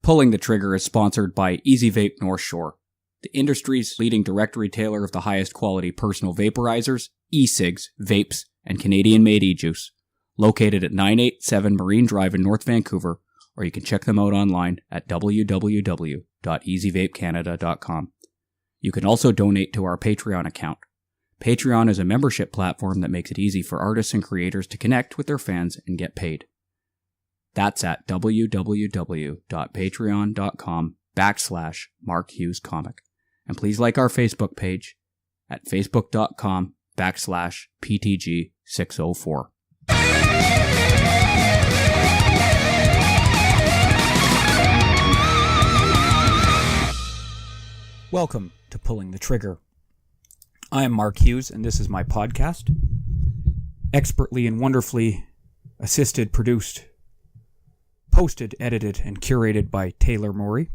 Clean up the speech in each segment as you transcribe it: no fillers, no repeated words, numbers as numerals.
Pulling the Trigger is sponsored by Easy Vape North Shore, the industry's leading direct retailer of the highest quality personal vaporizers, e-cigs, vapes, and Canadian-made e-juice. Located at 987 Marine Drive in North Vancouver, or you can check them out online at www.easyvapecanada.com. You can also donate to our Patreon account. Patreon is a membership platform that makes it easy for artists and creators to connect with their fans and get paid. That's at www.patreon.com/MarkHughesComic. And please like our Facebook page at facebook.com/PTG604. Welcome to Pulling the Trigger. I am Mark Hughes, and this is my podcast. Expertly and wonderfully assisted, produced, posted, edited, and curated by Taylor Morey.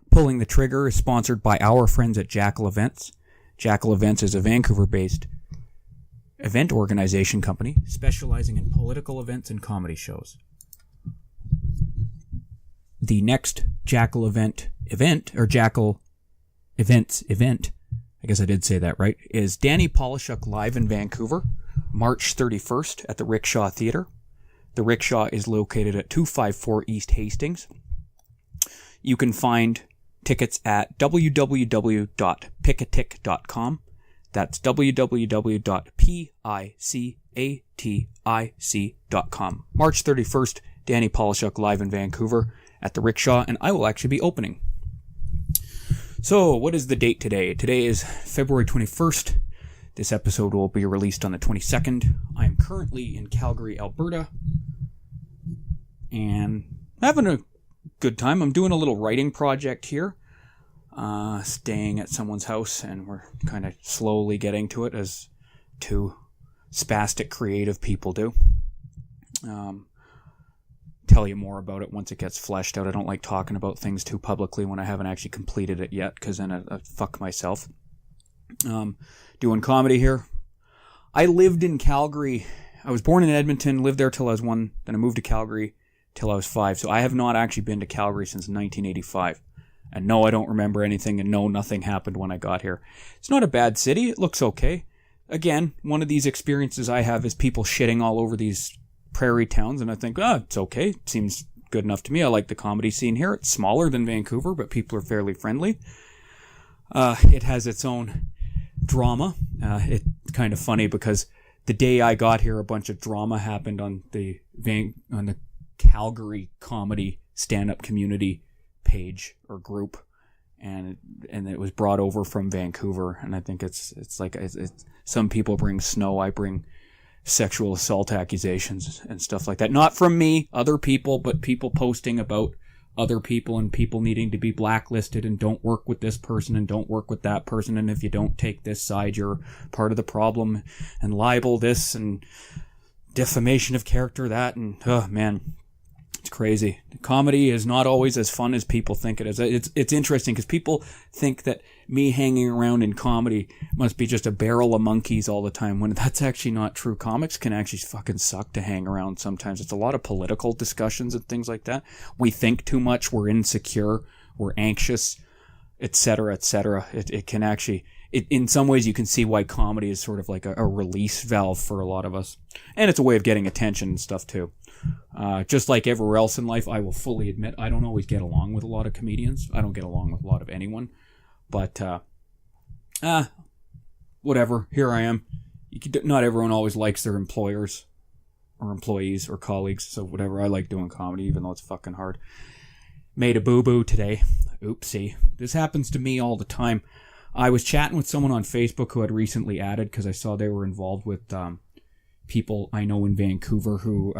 Pulling the Trigger is sponsored by our friends at Jackal Events. Jackal Events is a Vancouver-based event organization company specializing in political events and comedy shows. The next Jackal event, I guess I did say that right, is Danny Polishuk live in Vancouver, March 31st at the Rickshaw Theatre. The Rickshaw is located at 254 East Hastings. You can find tickets at www.picatic.com. That's www.picatic.com. March 31st, Danny Polishuk live in Vancouver at the Rickshaw, and I will actually be opening. So, what is the date today? Today is February 21st. This episode will be released on the 22nd. I am currently in Calgary, Alberta, and having a good time. I'm doing a little writing project here, staying at someone's house, and we're kind of slowly getting to it, as two spastic creative people do. Tell you more about it once it gets fleshed out. I don't like talking about things too publicly when I haven't actually completed it yet, because then I fuck myself. Doing comedy here. I lived in Calgary. I was born in Edmonton, lived there till I was 1, then I moved to Calgary till I was 5. So I have not actually been to Calgary since 1985. And no, I don't remember anything, and no, nothing happened when I got here. It's not a bad city. It looks okay. Again, one of these experiences I have is people shitting all over these prairie towns, and I think, it's okay. It seems good enough to me. I like the comedy scene here. It's smaller than Vancouver, but people are fairly friendly. It has its own drama. It's kind of funny because the day I got here, a bunch of drama happened on the Calgary comedy stand-up community page or group, and it was brought over from Vancouver. And I think it's some people bring snow, I bring sexual assault accusations and stuff like that. Not from me, other people, but people posting about other people and people needing to be blacklisted and don't work with this person and don't work with that person, and if you don't take this side, you're part of the problem, and libel this and defamation of character that, and oh man, it's crazy. Comedy is not always as fun as people think it is. It's interesting because people think that me hanging around in comedy must be just a barrel of monkeys all the time, when that's actually not true. Comics can actually fucking suck to hang around sometimes. It's a lot of political discussions and things like that. We think too much, we're insecure, we're anxious, etc., etc. It can actually... in some ways, you can see why comedy is sort of like a release valve for a lot of us. And it's a way of getting attention and stuff, too. Just like everywhere else in life, I will fully admit I don't always get along with a lot of comedians. I don't get along with a lot of anyone. But, whatever. Here I am. Not everyone always likes their employers or employees or colleagues. So whatever. I like doing comedy, even though it's fucking hard. Made a boo-boo today. Oopsie. This happens to me all the time. I was chatting with someone on Facebook who had recently added, because I saw they were involved with people I know in Vancouver who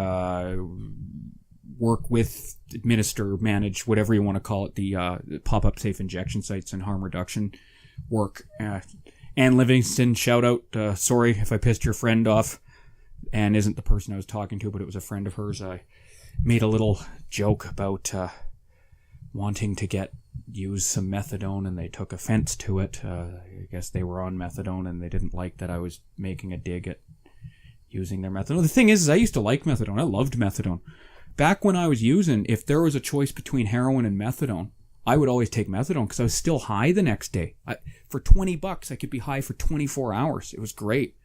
work with, administer, manage, whatever you want to call it, the pop-up safe injection sites and harm reduction work. Ann Livingston, shout out. Sorry if I pissed your friend off. Ann isn't the person I was talking to, but it was a friend of hers. I made a little joke about wanting to use some methadone, and they took offense to it. I guess they were on methadone, and they didn't like that I was making a dig at using their methadone. The thing is I used to like methadone. I loved methadone. back when I was using, if there was a choice between heroin and methadone, I would always take methadone because I was still high the next day. For $20, I could be high for 24 hours. It was great.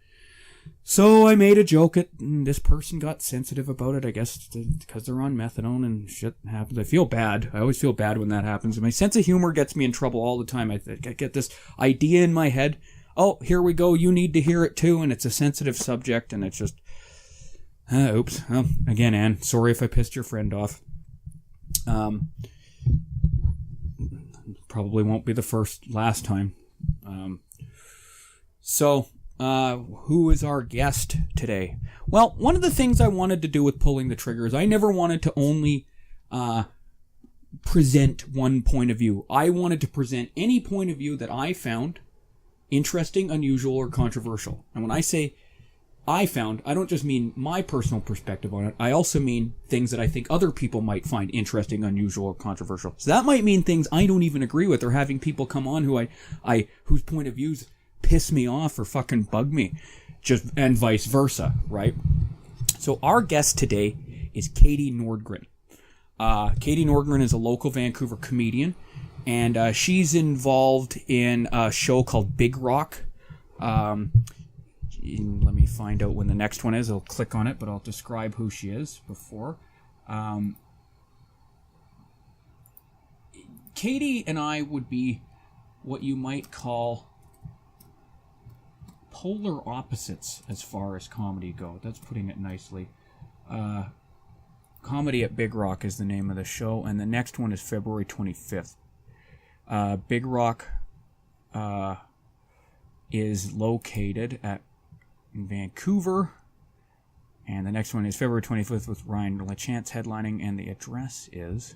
So I made a joke and this person got sensitive about it, I guess, because they're on methadone and shit happens. I feel bad. I always feel bad when that happens. My sense of humor gets me in trouble all the time. I get this idea in my head. Oh, here we go. You need to hear it too. And it's a sensitive subject and it's just, oops. Well, again, Anne, sorry if I pissed your friend off. Probably won't be the last time. Who is our guest today? Well, one of the things I wanted to do with pulling the trigger is I never wanted to only present one point of view. I wanted to present any point of view that I found interesting, unusual, or controversial. And when I say I found, I don't just mean my personal perspective on it. I also mean things that I think other people might find interesting, unusual, or controversial. So that might mean things I don't even agree with, or having people come on whose point of views piss me off or fucking bug me, and vice versa, right? So our guest today is Katie Nordgren. Katie Nordgren is a local Vancouver comedian, and she's involved in a show called Big Rock. Let me find out when the next one is. I'll click on it, but I'll describe who she is before. Katie and I would be what you might call polar opposites as far as comedy go. That's putting it nicely. Comedy at Big Rock is the name of the show, and the next one is February 25th. Big Rock is located in Vancouver, and the next one is February 25th with Ryan LaChance headlining, and the address is,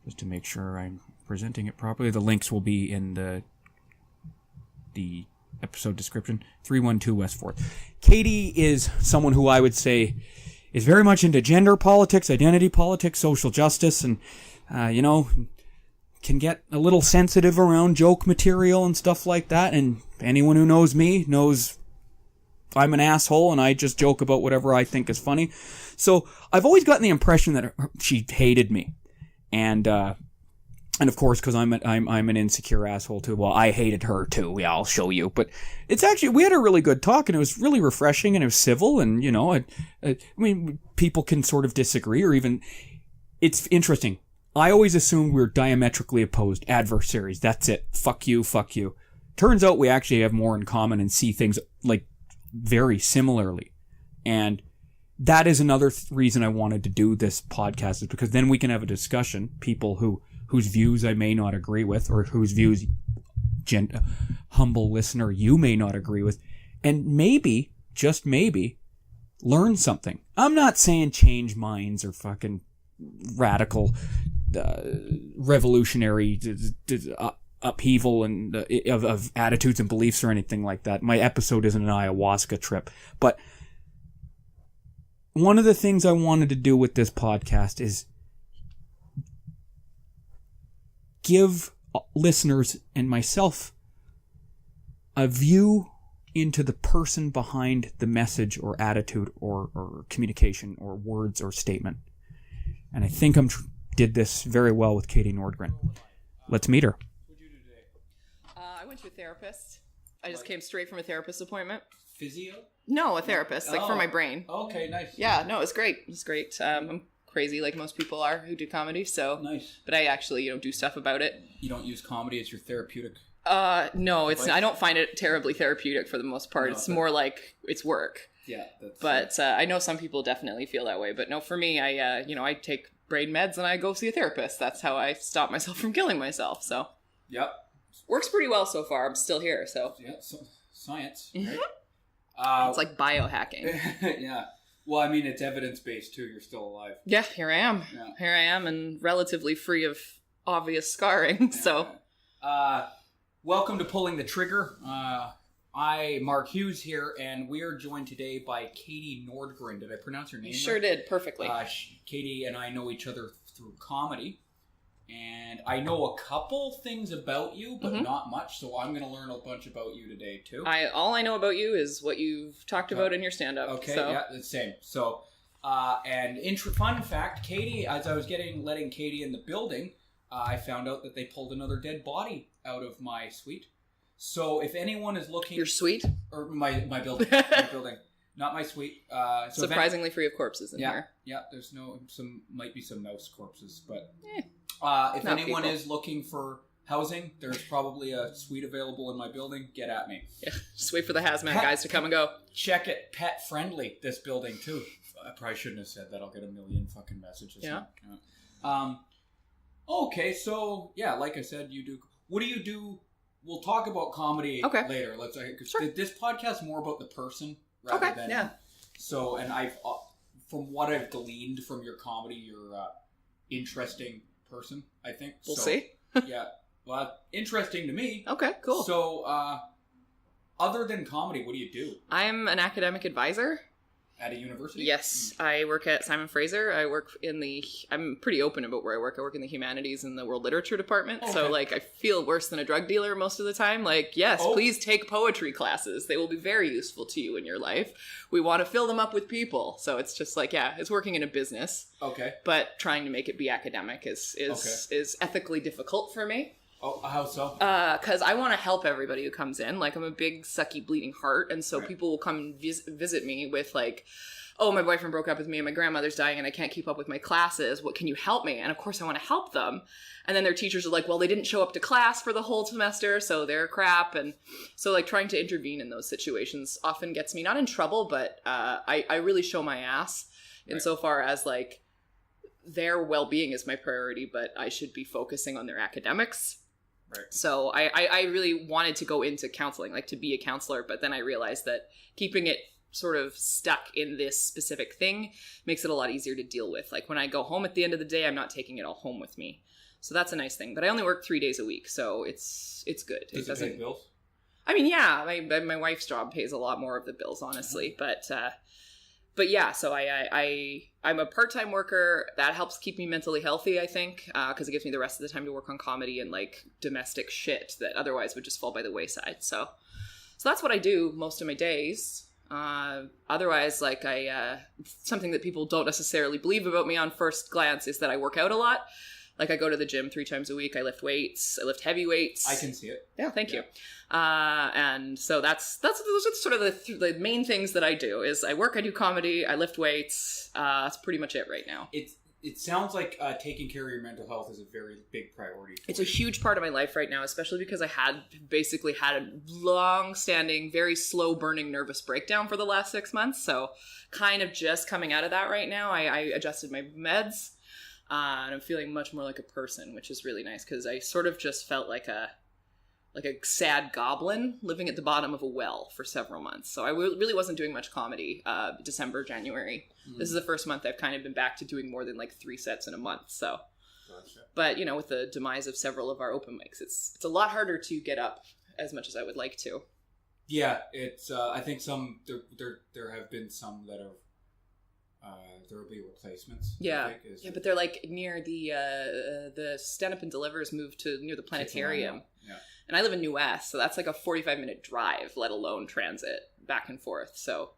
just to make sure I'm presenting it properly, the links will be in the episode description, 312 West 4th. Katie is someone who I would say is very much into gender politics, identity politics, social justice, and, can get a little sensitive around joke material and stuff like that. And anyone who knows me knows I'm an asshole and I just joke about whatever I think is funny. So I've always gotten the impression that she hated me. And of course, because I'm an insecure asshole too. Well, I hated her too. Yeah, I'll show you. But it's actually, we had a really good talk, and it was really refreshing, and it was civil. And I mean, people can sort of disagree, or even, it's interesting. I always assumed we were diametrically opposed adversaries. That's it. Fuck you, fuck you. Turns out we actually have more in common and see things like very similarly. And that is another reason I wanted to do this podcast, is because then we can have a discussion. People whose views I may not agree with, or whose views, humble listener, you may not agree with, and maybe, just maybe, learn something. I'm not saying change minds or fucking radical, revolutionary upheaval and of attitudes and beliefs or anything like that. My episode isn't an ayahuasca trip, but one of the things I wanted to do with this podcast is give listeners and myself a view into the person behind the message or attitude or communication or words or statement. And I think did this very well with Katie Nordgren. Let's meet her. I went to a therapist. I just came straight from a therapist appointment. Physio? No, a therapist, for my brain. Okay, nice. Yeah, no, it was great. It was great. I'm crazy like most people are who do comedy, so... Nice. But I actually, do stuff about it. You don't use comedy as your therapeutic? No, it's. I don't find it terribly therapeutic for the most part. No, it's more like it's work. Yeah. But I know some people definitely feel that way. But no, for me, I take brain meds and I go see a therapist. That's how I stop myself from killing myself. So. Yep. Works pretty well so far. I'm still here, so. Yeah, so science. Right? It's like biohacking. Yeah. Well, I mean, it's evidence-based, too. You're still alive. Yeah, here I am. Yeah. Here I am, and relatively free of obvious scarring, so. Welcome to Pulling the Trigger. Mark Hughes here, and we are joined today by Katie Nordgren. Did I pronounce your name right? Sure did, perfectly. Katie and I know each other through comedy, and I know a couple things about you, but not much, so I'm going to learn a bunch about you today, too. All I know about you is what you've talked about in your stand-up. Okay, so. Yeah, the same. So, And fun fact, Katie, as I was letting Katie in the building, I found out that they pulled another dead body out of my suite. So if anyone is looking... Your suite? Or my building. My building. Not my suite. So surprisingly free of corpses in here. Yeah, there's might be some mouse corpses, but... if Not anyone people. is looking for housing, there's probably a suite available in my building. Get at me. Yeah, just wait for the hazmat guys to come and go. Check it. Pet friendly, this building, too. I probably shouldn't have said that. I'll get a million fucking messages. Yeah. Okay, so, yeah, like I said, you do... What do you do? We'll talk about comedy later. Sure. This podcast is more about the person rather than... yeah. So, and from what I've gleaned from your comedy, you're a interesting person, I think. We'll see. Yeah. Well, interesting to me. Okay, cool. So, other than comedy, what do you do? I'm an academic advisor. At a university? Yes, I work at Simon Fraser. I'm pretty open about where I work. I work in the humanities and the world literature department. Okay. So, I feel worse than a drug dealer most of the time. Please take poetry classes. They will be very useful to you in your life. We want to fill them up with people. So it's just it's working in a business. Okay. But trying to make it be academic is ethically difficult for me. Oh, how so? Because I want to help everybody who comes in. I'm a big, sucky, bleeding heart. And so people will come visit me with oh, my boyfriend broke up with me and my grandmother's dying and I can't keep up with my classes. What can you help me? And of course I want to help them. And then their teachers are like, well, they didn't show up to class for the whole semester, so they're crap. And so trying to intervene in those situations often gets me not in trouble, but I really show my ass insofar as their well-being is my priority, but I should be focusing on their academics. Right. So I really wanted to go into counseling, to be a counselor, but then I realized that keeping it sort of stuck in this specific thing makes it a lot easier to deal with. When I go home at the end of the day, I'm not taking it all home with me. So that's a nice thing. But I only work 3 days a week, so it's good. Does it pay bills? I mean, yeah, my wife's job pays a lot more of the bills, honestly. Mm-hmm. But yeah, so I'm a part-time worker. That helps keep me mentally healthy, I think, because it gives me the rest of the time to work on comedy and domestic shit that otherwise would just fall by the wayside. So that's what I do most of my days. Otherwise, something that people don't necessarily believe about me on first glance is that I work out a lot. I go to the gym 3 times a week. I lift weights. I lift heavy weights. I can see it. Yeah, thank you. And so those are sort of the main things that I do. Is I work, I do comedy, I lift weights. That's pretty much it right now. It sounds like taking care of your mental health is a very big priority. It's a huge part of my life right now, especially because I had a long-standing, very slow-burning nervous breakdown for the last 6 months. So kind of just coming out of that right now. I adjusted my meds. And I'm feeling much more like a person, which is really nice because I sort of just felt like a sad goblin living at the bottom of a well for several months. So I really wasn't doing much comedy December, January. Mm. This is the first month I've kind of been back to doing more than 3 sets in a month. So, gotcha. But with the demise of several of our open mics, it's a lot harder to get up as much as I would like to. Yeah, it's I think there have been some that have. There will be replacements. Yeah, but they're near the Stand Up and Deliver's moved to near the planetarium. Yeah. And I live in New West, so that's a 45-minute drive, let alone transit back and forth. So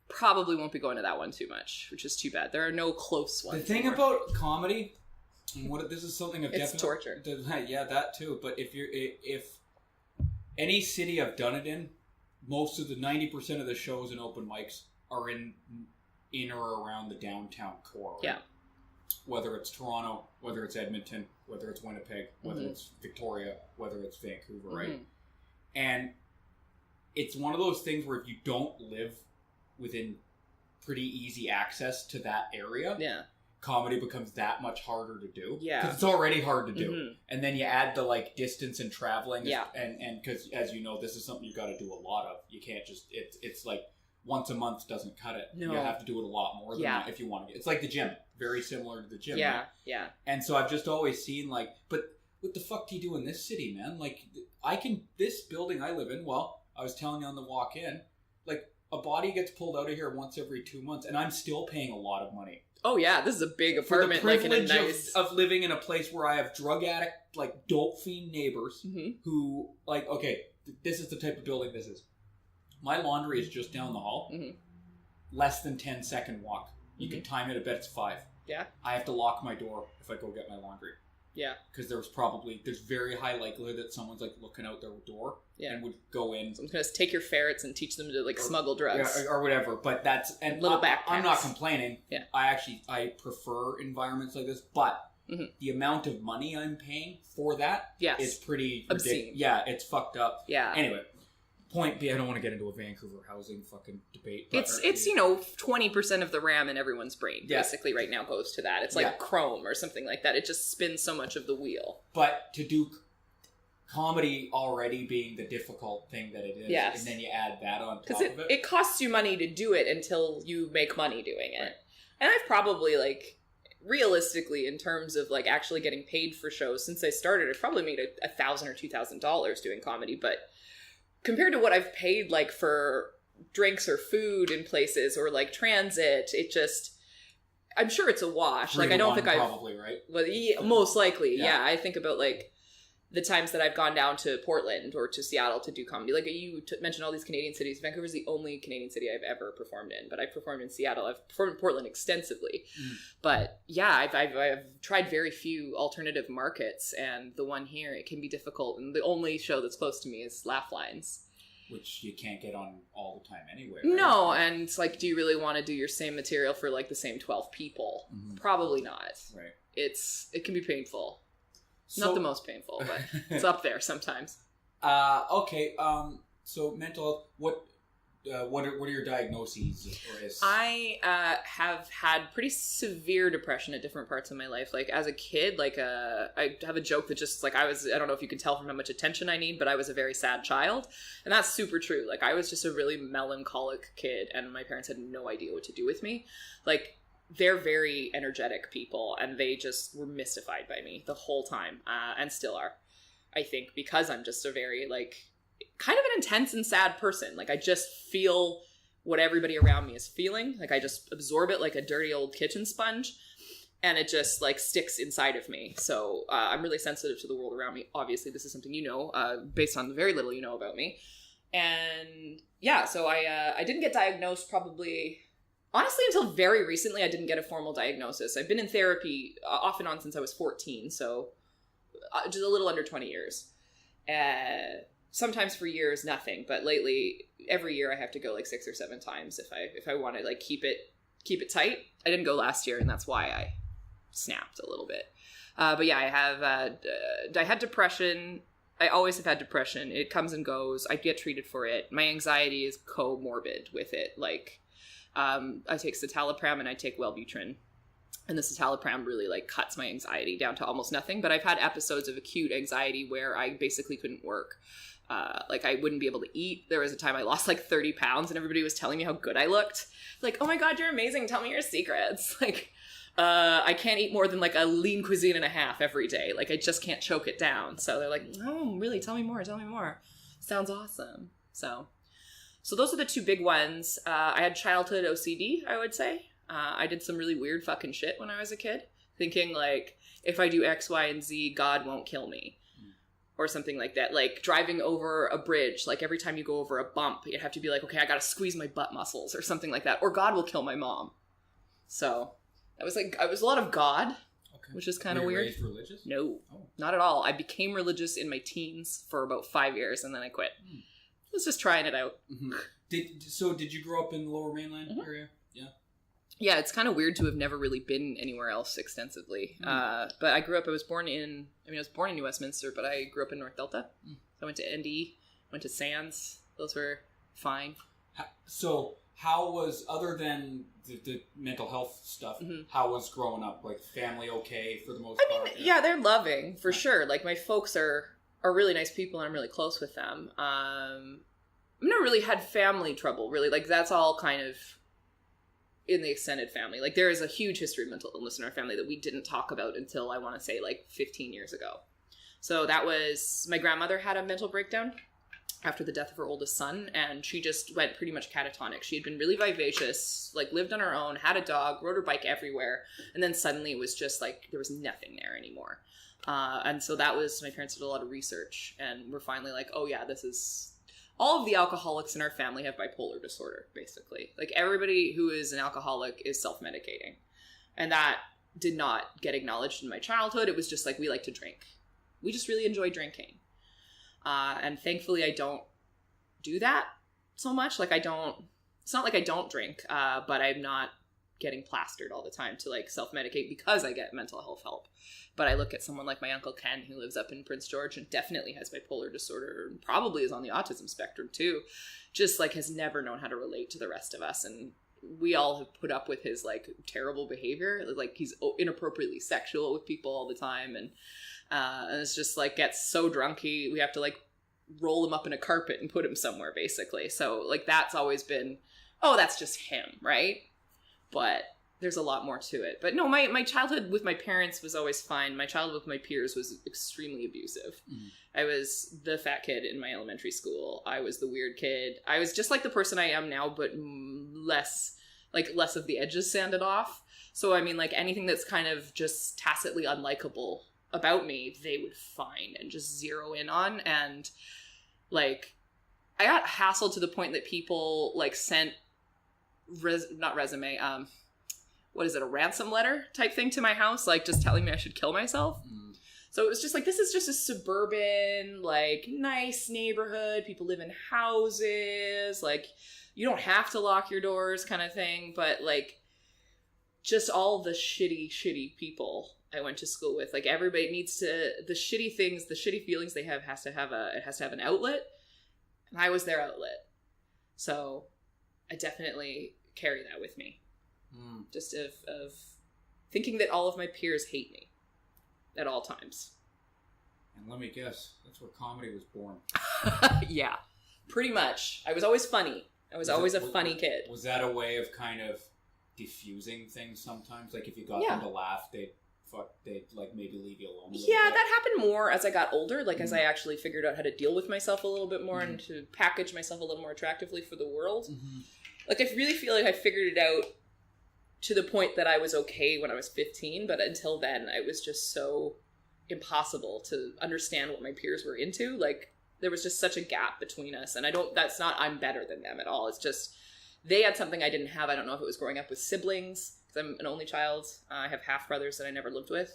probably won't be going to that one too much, which is too bad. There are no close ones. The thing about comedy, and this is something it's torture. Yeah, that too. But if any city I've done it in, most of the 90% of the shows and open mics are in or around the downtown core. Right? Yeah. Whether it's Toronto, whether it's Edmonton, whether it's Winnipeg, whether it's Victoria, whether it's Vancouver, right? Mm-hmm. And it's one of those things where if you don't live within pretty easy access to that area, comedy becomes that much harder to do. Yeah. Because it's already hard to do. Mm-hmm. And then you add the distance and traveling. Yeah. And because as you know, this is something you got to do a lot of. You can't just, it's once a month doesn't cut it. No. You have to do it a lot more than that if you want to get. It's like the gym, very similar to the gym. Yeah, right? Yeah. And so I've just always seen but what the fuck do you do in this city, man? This building I live in. Well, I was telling you on the walk in, a body gets pulled out of here once every 2 months, and I'm still paying a lot of money. Oh yeah, this is a big apartment. For the privilege of living in a place where I have drug addict, dope fiend neighbors who this is the type of building this is. My laundry is just down the hall. Mm-hmm. Less than 10-second walk. You can time it. I bet it's 5. Yeah. I have to lock my door if I go get my laundry. Yeah. Because there's very high likelihood that someone's like looking out their door and would go in. Someone's going to take your ferrets and teach them to like smuggle drugs. Yeah, or whatever. But that's, and little backpacks. I'm not complaining. Yeah. I prefer environments like this, but the amount of money I'm paying for that is pretty obscene. Yeah, it's fucked up. Yeah. Anyway. Point B, I don't want to get into a Vancouver housing fucking debate. But, it's 20% of the RAM in everyone's brain basically right now goes to that. It's like Chrome or something like that. It just spins so much of the wheel. But to do comedy already being the difficult thing that it is, and then you add that on top of it. Because it costs you money to do it until you make money doing it. Right. And I've probably like, realistically, in terms of like actually getting paid for shows, since I started, I've probably made $1,000 or $2,000 doing comedy, but compared to what I've paid like for drinks or food in places or like transit, it just, I'm sure it's a wash. Like I don't think I've probably, right? Well, most likely, I think about like the times that I've gone down to Portland or to Seattle to do comedy. Like you mentioned all these Canadian cities. Vancouver's the only Canadian city I've ever performed in, but I've performed in Seattle. I've performed in Portland extensively. But yeah, I've tried very few alternative markets, and the one here, it can be difficult. And the only show that's close to me is Laugh Lines. Which you can't get on all the time anyway. Right? No, and it's like, do you really want to do your same material for like the same 12 people? Probably not. Right. It can be painful. So, not the most painful, but it's up there sometimes. Okay. So mental health. What are your diagnoses? I have had pretty severe depression at different parts of my life. Like as a kid, like I have a joke that just like I don't know if you can tell from how much attention I need, but I was a very sad child, and that's super true. Like I was just a really melancholic kid, and my parents had no idea what to do with me. Like they're very energetic people, and they just were mystified by me the whole time, and still are. I think because I'm just a very like kind of an intense and sad person. Like I just feel what everybody around me is feeling. Like I just absorb it like a dirty old kitchen sponge, and it just like sticks inside of me. So I'm really sensitive to the world around me. Obviously this is something you know, based on the very little you know about me. And yeah, so I didn't get diagnosed probably, honestly, until very recently. I didn't get a formal diagnosis. I've been in therapy off and on since I was 14, so just a little under 20 years. Sometimes for years, nothing. But lately, every year I have to go like 6 or 7 times if I want to like keep it tight. I didn't go last year, and that's why I snapped a little bit. But yeah, I had depression. I always have had depression. It comes and goes. I get treated for it. My anxiety is comorbid with it. Like, I take citalopram and I take Wellbutrin. And the citalopram really like cuts my anxiety down to almost nothing. But I've had episodes of acute anxiety where I basically couldn't work. Like I wouldn't be able to eat. There was a time I lost like 30 pounds and everybody was telling me how good I looked. Like, oh my God, you're amazing. Tell me your secrets. Like, I can't eat more than like a lean cuisine and a half every day. Like I just can't choke it down. So they're like, oh, really? Tell me more. Sounds awesome. So those are the 2 big ones. I had childhood OCD, I would say. I did some really weird fucking shit when I was a kid, thinking like, if I do X, Y, and Z, God won't kill me. Or something like that. Like driving over a bridge, like every time you go over a bump, you have to be like, okay, I gotta squeeze my butt muscles or something like that. Or God will kill my mom. So I was a lot of God, which is kind of weird. Raised religious? No, not at all. I became religious in my teens for about 5 years, and then I quit. I was just trying it out. Did you grow up in the Lower Mainland area? Yeah. Yeah, it's kind of weird to have never really been anywhere else extensively. But I was born in New Westminster, but I grew up in North Delta. So I went to ND, went to Sands. Those were fine. So how was, other than the mental health stuff, how was growing up? Like family okay for the most part? I mean, yeah, they're loving for sure. Like my folks are really nice people, and I'm really close with them. I've never really had family trouble, really. Like that's all kind of in the extended family. Like there is a huge history of mental illness in our family that we didn't talk about until I want to say like 15 years ago. So that was, my grandmother had a mental breakdown after the death of her oldest son, and she just went pretty much catatonic. She had been really vivacious, like lived on her own, had a dog, rode her bike everywhere, and then suddenly it was just like there was nothing there anymore. And so that was, my parents did a lot of research, and we're finally like, oh yeah, this is all of the alcoholics in our family have bipolar disorder, basically. Like, everybody who is an alcoholic is self-medicating. And that did not get acknowledged in my childhood. It was just like, we like to drink. We just really enjoy drinking. And thankfully, I don't do that so much. Like, it's not like I don't drink, but I'm not getting plastered all the time to like self-medicate because I get mental health help. But I look at someone like my Uncle Ken, who lives up in Prince George and definitely has bipolar disorder, and probably is on the autism spectrum too, just like has never known how to relate to the rest of us. And we all have put up with his like terrible behavior. Like, he's inappropriately sexual with people all the time. And it's just like, gets so drunk, we have to like roll him up in a carpet and put him somewhere, basically. So like, that's always been, oh, that's just him, right? But there's a lot more to it. But no, my childhood with my parents was always fine. My childhood with my peers was extremely abusive. Mm-hmm. I was the fat kid in my elementary school. I was the weird kid. I was just like the person I am now, but less of the edges sanded off. So I mean, like, anything that's kind of just tacitly unlikable about me, they would find and just zero in on. And like, I got hassled to the point that people like sent a ransom letter type thing to my house, like just telling me I should kill myself. Mm. So it was just like, this is just a suburban, like, nice neighborhood. People live in houses. Like, you don't have to lock your doors kind of thing. But like, just all the shitty people I went to school with. Like, everybody needs to, the shitty things, the shitty feelings they have it has to have an outlet. And I was their outlet. So I definitely carry that with me. Mm. Just of thinking that all of my peers hate me at all times. And let me guess, that's where comedy was born. Yeah, pretty much. I was always funny. I was always a funny kid. Was that a way of kind of diffusing things sometimes? Like, if you got them to laugh, they'd like maybe leave you alone a little bit? That happened more as I got older, like as I actually figured out how to deal with myself a little bit more and to package myself a little more attractively for the world. Mm-hmm. Like, I really feel like I figured it out to the point that I was okay when I was 15, but until then, it was just so impossible to understand what my peers were into. Like, there was just such a gap between us, and I'm better than them at all. It's just, they had something I didn't have. I don't know if it was growing up with siblings, because I'm an only child. I have half brothers that I never lived with.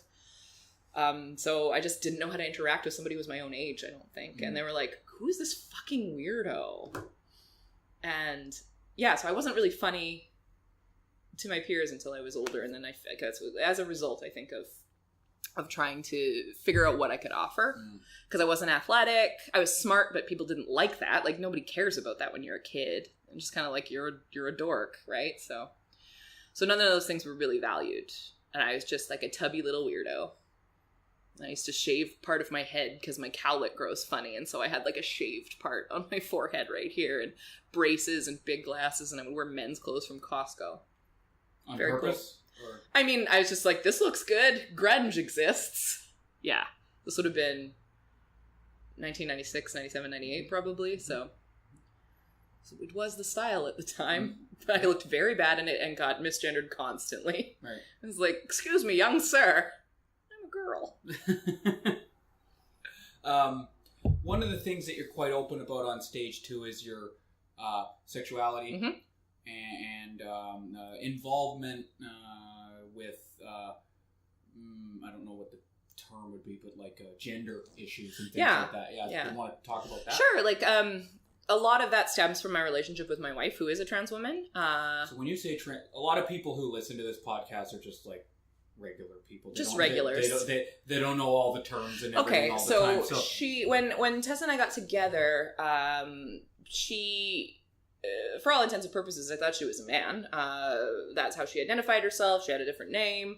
So I just didn't know how to interact with somebody who was my own age, I don't think. Mm. And they were like, who's this fucking weirdo? And yeah, so I wasn't really funny to my peers until I was older, and then I guess as a result, I think of trying to figure out what I could offer, because I wasn't athletic. I was smart, but people didn't like that. Like, nobody cares about that when you're a kid. I'm just kind of like, you're a dork, right? So none of those things were really valued, and I was just like a tubby little weirdo. I used to shave part of my head because my cowlick grows funny, and so I had like a shaved part on my forehead right here, and braces and big glasses, and I would wear men's clothes from Costco. On very purpose? Cool. Or? I mean, I was just like, this looks good. Grunge exists. Yeah. This would have been 1996, 97, 98 probably. So it was the style at the time. But I looked very bad in it and got misgendered constantly. Right. I was like, excuse me, young sir. I'm a girl. One of the things that you're quite open about on stage too is your sexuality. Mm-hmm. And involvement with, I don't know what the term would be, but like gender issues and things like that. Yeah. You want to talk about that? Sure. Like, a lot of that stems from my relationship with my wife, who is a trans woman. So when you say a lot of people who listen to this podcast are just like regular people. Regulars. They don't know all the terms and everything all the time. So she, when Tessa and I got together, she... for all intents and purposes, I thought she was a man. That's how she identified herself. She had a different name.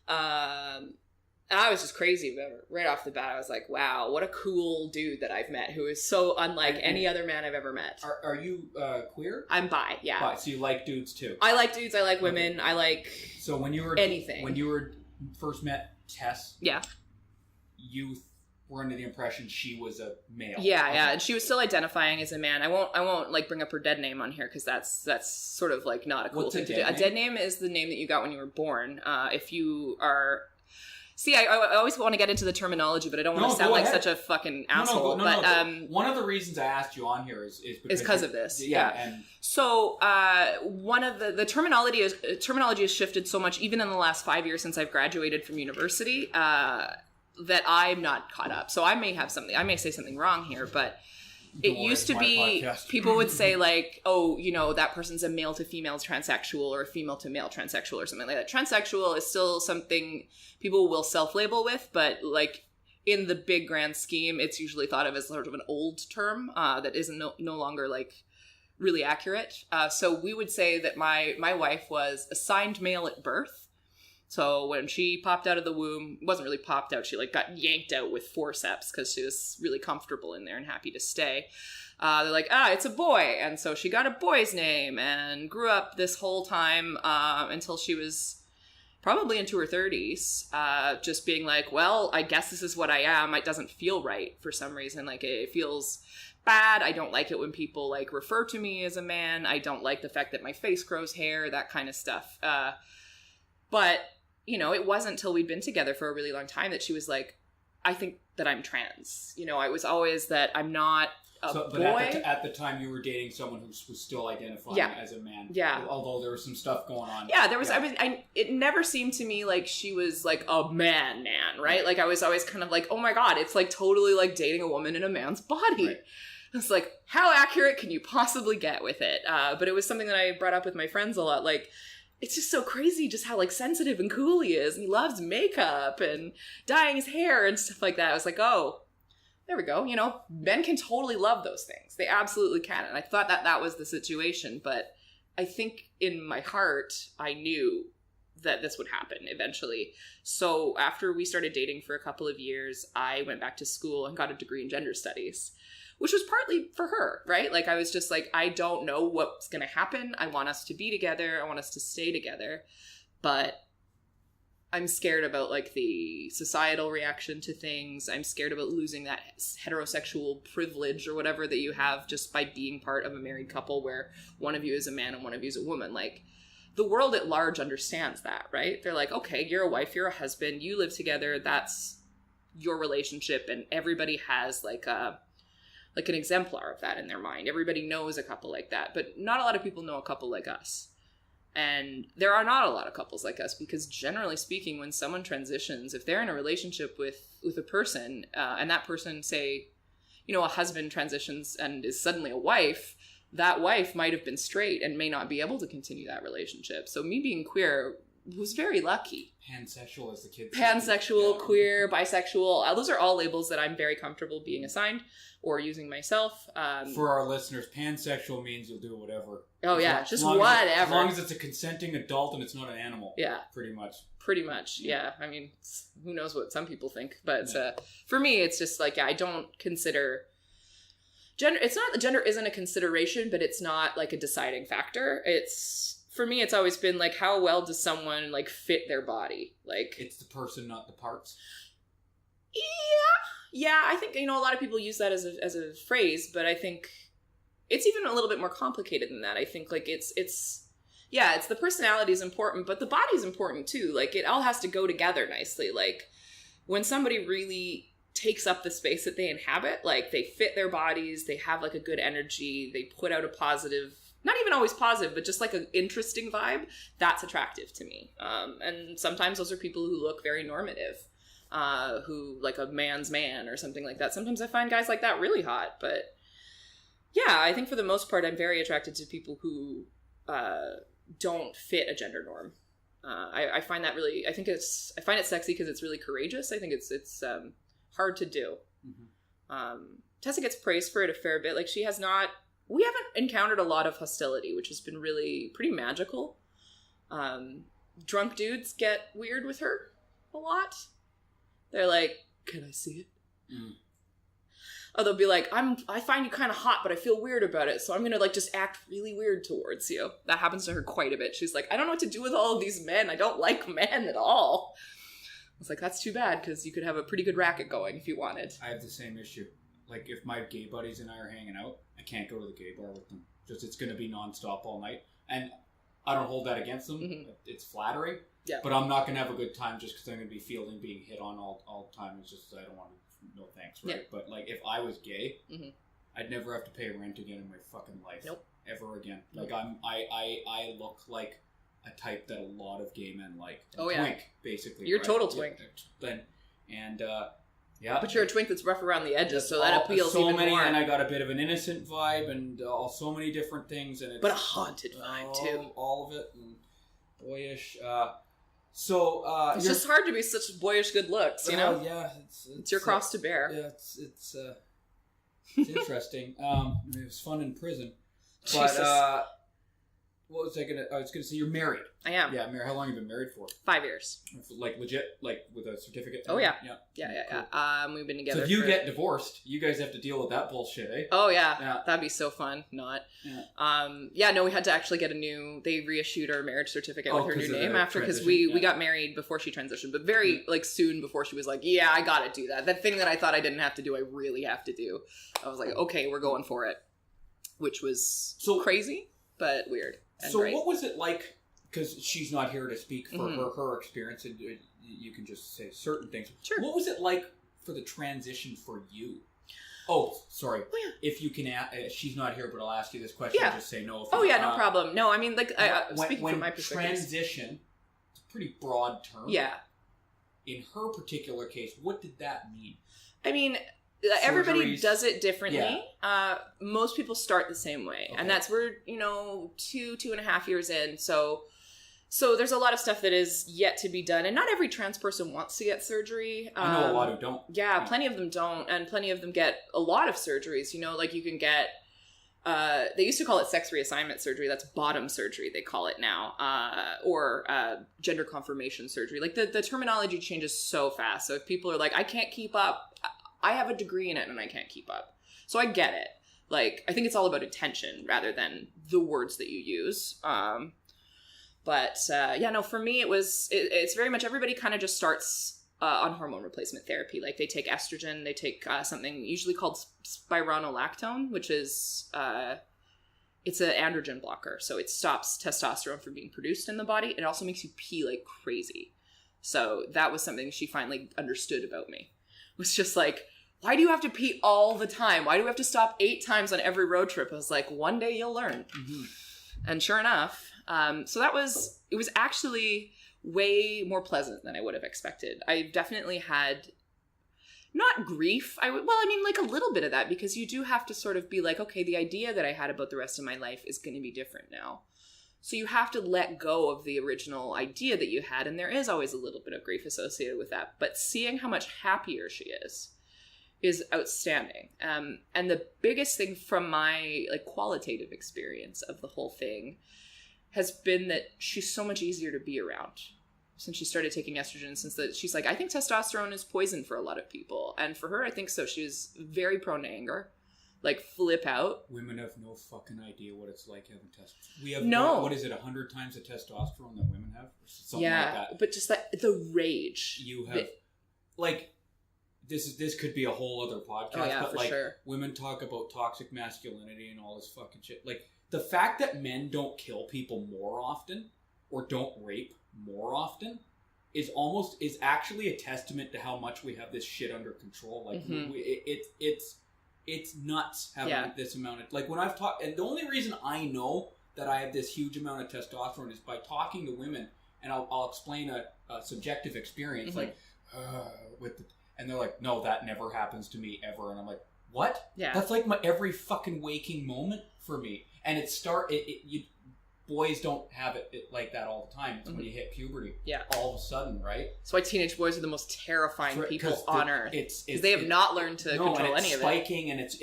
And I was just crazy about her. Right off the bat, I was like, wow, what a cool dude that I've met who is so unlike any other man I've ever met. Are you queer? I'm bi, yeah. Bi, so you like dudes too? I like dudes, I like women, I like So when you were anything. When you were first met Tess, yeah, you were under the impression she was a male. Yeah, and she was still identifying as a man. I won't like bring up her dead name on here because that's sort of like not a cool thing to do. A dead name is the name that you got when you were born. If you are See, I always want to get into the terminology, but I don't want to sound like such a fucking asshole. One of the reasons I asked you on here is because of this. Yeah. And so one of the terminology has shifted so much, even in the last 5 years since I've graduated from university, that I'm not caught up. So I may say something wrong here, but it used to be people would say like, oh, you know, that person's a male to female transsexual or a female to male transsexual or something like that. Transsexual is still something people will self-label with, but like in the big grand scheme, it's usually thought of as sort of an old term that isn't no longer like really accurate. So we would say that my wife was assigned male at birth. So when she popped out of the womb, wasn't really popped out, she like got yanked out with forceps because she was really comfortable in there and happy to stay. They're like, it's a boy. And so she got a boy's name and grew up this whole time until she was probably into her 30s, just being like, well, I guess this is what I am. It doesn't feel right for some reason. Like it feels bad. I don't like it when people like refer to me as a man. I don't like the fact that my face grows hair, that kind of stuff. But you know, it wasn't until we'd been together for a really long time that she was like, I think that I'm trans. You know, I was always that I'm not a boy. But at the time you were dating someone who was still identifying as a man. Yeah. Although there was some stuff going on. Yeah, there was, it never seemed to me like she was like a man, right? Like I was always kind of like, oh my God, it's like totally like dating a woman in a man's body. Right. It's like, how accurate can you possibly get with it? But it was something that I brought up with my friends a lot. Like, it's just so crazy just how like sensitive and cool he is. And he loves makeup and dyeing his hair and stuff like that. I was like, oh, there we go. You know, men can totally love those things. They absolutely can. And I thought that was the situation. But I think in my heart, I knew that this would happen eventually. So after we started dating for a couple of years, I went back to school and got a degree in gender studies, which was partly for her, right? Like I was just like, I don't know what's going to happen. I want us to be together. I want us to stay together. But I'm scared about like the societal reaction to things. I'm scared about losing that heterosexual privilege or whatever that you have just by being part of a married couple where one of you is a man and one of you is a woman. Like the world at large understands that, right? They're like, okay, you're a wife, you're a husband, you live together. That's your relationship. And everybody has like an exemplar of that in their mind. Everybody knows a couple like that, but not a lot of people know a couple like us. And there are not a lot of couples like us because generally speaking, when someone transitions, if they're in a relationship with a person and that person, say, you know, a husband transitions and is suddenly a wife, that wife might have been straight and may not be able to continue that relationship. So me being queer was very lucky. Pansexual, as the kids say. Pansexual, queer, bisexual. Those are all labels that I'm very comfortable being assigned or using myself. For our listeners, pansexual means you'll do whatever. Oh yeah, just whatever. As long as it's a consenting adult and it's not an animal. Yeah. Pretty much. Pretty much, yeah. I mean, who knows what some people think. But for me, it's just like, I don't consider... Gender. It's not that gender isn't a consideration, but it's not like a deciding factor. It's... For me, it's always been like, how well does someone like fit their body? Like, it's the person, not the parts. Yeah. I think, you know, a lot of people use that as a phrase, but I think it's even a little bit more complicated than that. I think like it's the personality is important, but the body's important too. Like it all has to go together nicely. Like when somebody really takes up the space that they inhabit, like they fit their bodies, they have like a good energy, they put out a positive, not even always positive, but just like an interesting vibe, that's attractive to me. And sometimes those are people who look very normative, who like a man's man or something like that. Sometimes I find guys like that really hot, but yeah, I think for the most part, I'm very attracted to people who don't fit a gender norm. I find that really, I find it sexy because it's really courageous. I think it's hard to do. Mm-hmm. Tessa gets praised for it a fair bit. Like we haven't encountered a lot of hostility, which has been really pretty magical. Drunk dudes get weird with her a lot. They're like, can I see it? Mm. Or they'll be like, I find you kind of hot, but I feel weird about it, so I'm gonna like just act really weird towards you. That happens to her quite a bit. She's like, I don't know what to do with all of these men. I don't like men at all. I was like, that's too bad, because you could have a pretty good racket going if you wanted. I have the same issue. Like, if my gay buddies and I are hanging out, I can't go to the gay bar with them. Just, it's gonna be nonstop all night. And I don't hold that against them. Mm-hmm. It's flattering. Yeah. But I'm not going to have a good time just because I'm going to be feeling being hit on all the time. It's just, I don't want to, no thanks, right? Yeah. But, like, if I was gay, mm-hmm. I'd never have to pay rent again in my fucking life. Nope. Ever again. Nope. Like, I look like a type that a lot of gay men like. Oh, yeah. Twink, basically. You're right? total twink. Yeah. But you're a twink that's rough around the edges, so that appeals so even many, more. and I got a bit of an innocent vibe, and so many different things, and it's, but a haunted vibe too. All of it, and boyish. It's just hard to be such boyish good looks, you know. Yeah, it's your cross to bear. Yeah, it's interesting. It was fun in prison, but Jesus. what was I was gonna say you're married. I am. Yeah, married. How long have you been married for? 5 years. Like legit, like with a certificate. Oh yeah. Yeah. Yeah. We've been together. So if you get divorced, you guys have to deal with that bullshit, eh? Oh yeah. Yeah. That'd be so fun. Not. Yeah. No, we had to actually get they reissued our marriage certificate with her new name after, because transition, we got married before she transitioned, but very like soon before she was like, yeah, I gotta do that. That thing that I thought I didn't have to do, I really have to do. I was like, okay, we're going for it, which was so crazy, but weird. And so right. What was it like? Because she's not here to speak for her experience, and you can just say certain things. Sure. What was it like for the transition for you? Oh, sorry. Oh, yeah. If you can, she's not here, but I'll ask you this question. Yeah. Just say no. Oh, yeah, no problem. No, I mean, like, speaking when from my perspective. transition, it's a pretty broad term. Yeah. In her particular case, what did that mean? I mean, everybody Surgeries. does it differently. Yeah. Most people start the same way. Okay. And that's where, 2.5 years in. So there's a lot of stuff that is yet to be done. And not every trans person wants to get surgery. I know a lot who don't. Yeah, plenty of them don't. And plenty of them get a lot of surgeries. Like you can get, they used to call it sex reassignment surgery. That's bottom surgery, they call it now. Or gender confirmation surgery. Like the terminology changes so fast. So if people are like, I can't keep up, I have a degree in it and I can't keep up. So I get it. Like, I think it's all about intention rather than the words that you use. For me, it's very much everybody kind of just starts on hormone replacement therapy. Like they take estrogen, they take something usually called spironolactone, which is, it's an androgen blocker. So it stops testosterone from being produced in the body. It also makes you pee like crazy. So that was something she finally understood about me. It was just like, why do you have to pee all the time? Why do we have to stop 8 times on every road trip? I was like, one day you'll learn. Mm-hmm. And sure enough, it was actually way more pleasant than I would have expected. I definitely had not grief. Like a little bit of that, because you do have to sort of be like, okay, the idea that I had about the rest of my life is going to be different now. So you have to let go of the original idea that you had. And there is always a little bit of grief associated with that. But seeing how much happier she is outstanding. And the biggest thing from my qualitative experience of the whole thing has been that she's so much easier to be around since she started taking estrogen. She's like, I think testosterone is poison for a lot of people. And for her, I think so. She's very prone to anger, flip out. Women have no fucking idea what it's like having testosterone. We have what is it, 100 times the testosterone that women have? Something like that. But just the rage. You have, this could be a whole other podcast. Oh, yeah, but for sure. Women talk about toxic masculinity and all this fucking shit. The fact that men don't kill people more often or don't rape more often is actually a testament to how much we have this shit under control. It's nuts having this amount of when I've talked, and the only reason I know that I have this huge amount of testosterone is by talking to women, and I'll explain a subjective experience and they're like, no, that never happens to me ever, and I'm like, what? Yeah, that's my every fucking waking moment for me. And boys don't have it like that all the time. It's when you hit puberty. Yeah. All of a sudden, right? That's why teenage boys are the most terrifying people on earth. Because they have not learned to control any of it. Spiking, and it's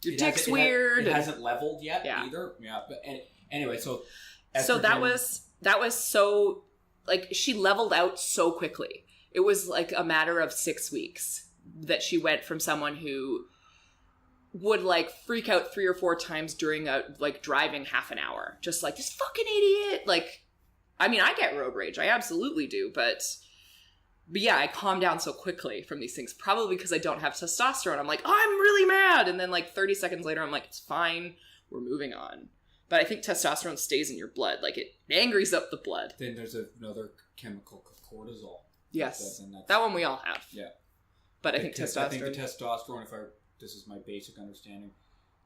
your dick's weird. It hasn't leveled yet either. Yeah. But anyway, so that was so she leveled out so quickly. It was a matter of 6 weeks that she went from someone who would freak out 3 or 4 times during a driving half an hour, just this fucking idiot. I get road rage, I absolutely do, but yeah, I calm down so quickly from these things, probably because I don't have testosterone. I'm like, oh, I'm really mad, and then 30 seconds later I'm like, it's fine, we're moving on. But I think testosterone stays in your blood. Like, it angries up the blood. Then there's another chemical called cortisol. Yes. That one we all have. Yeah. But I think testosterone... I think the testosterone, this is my basic understanding,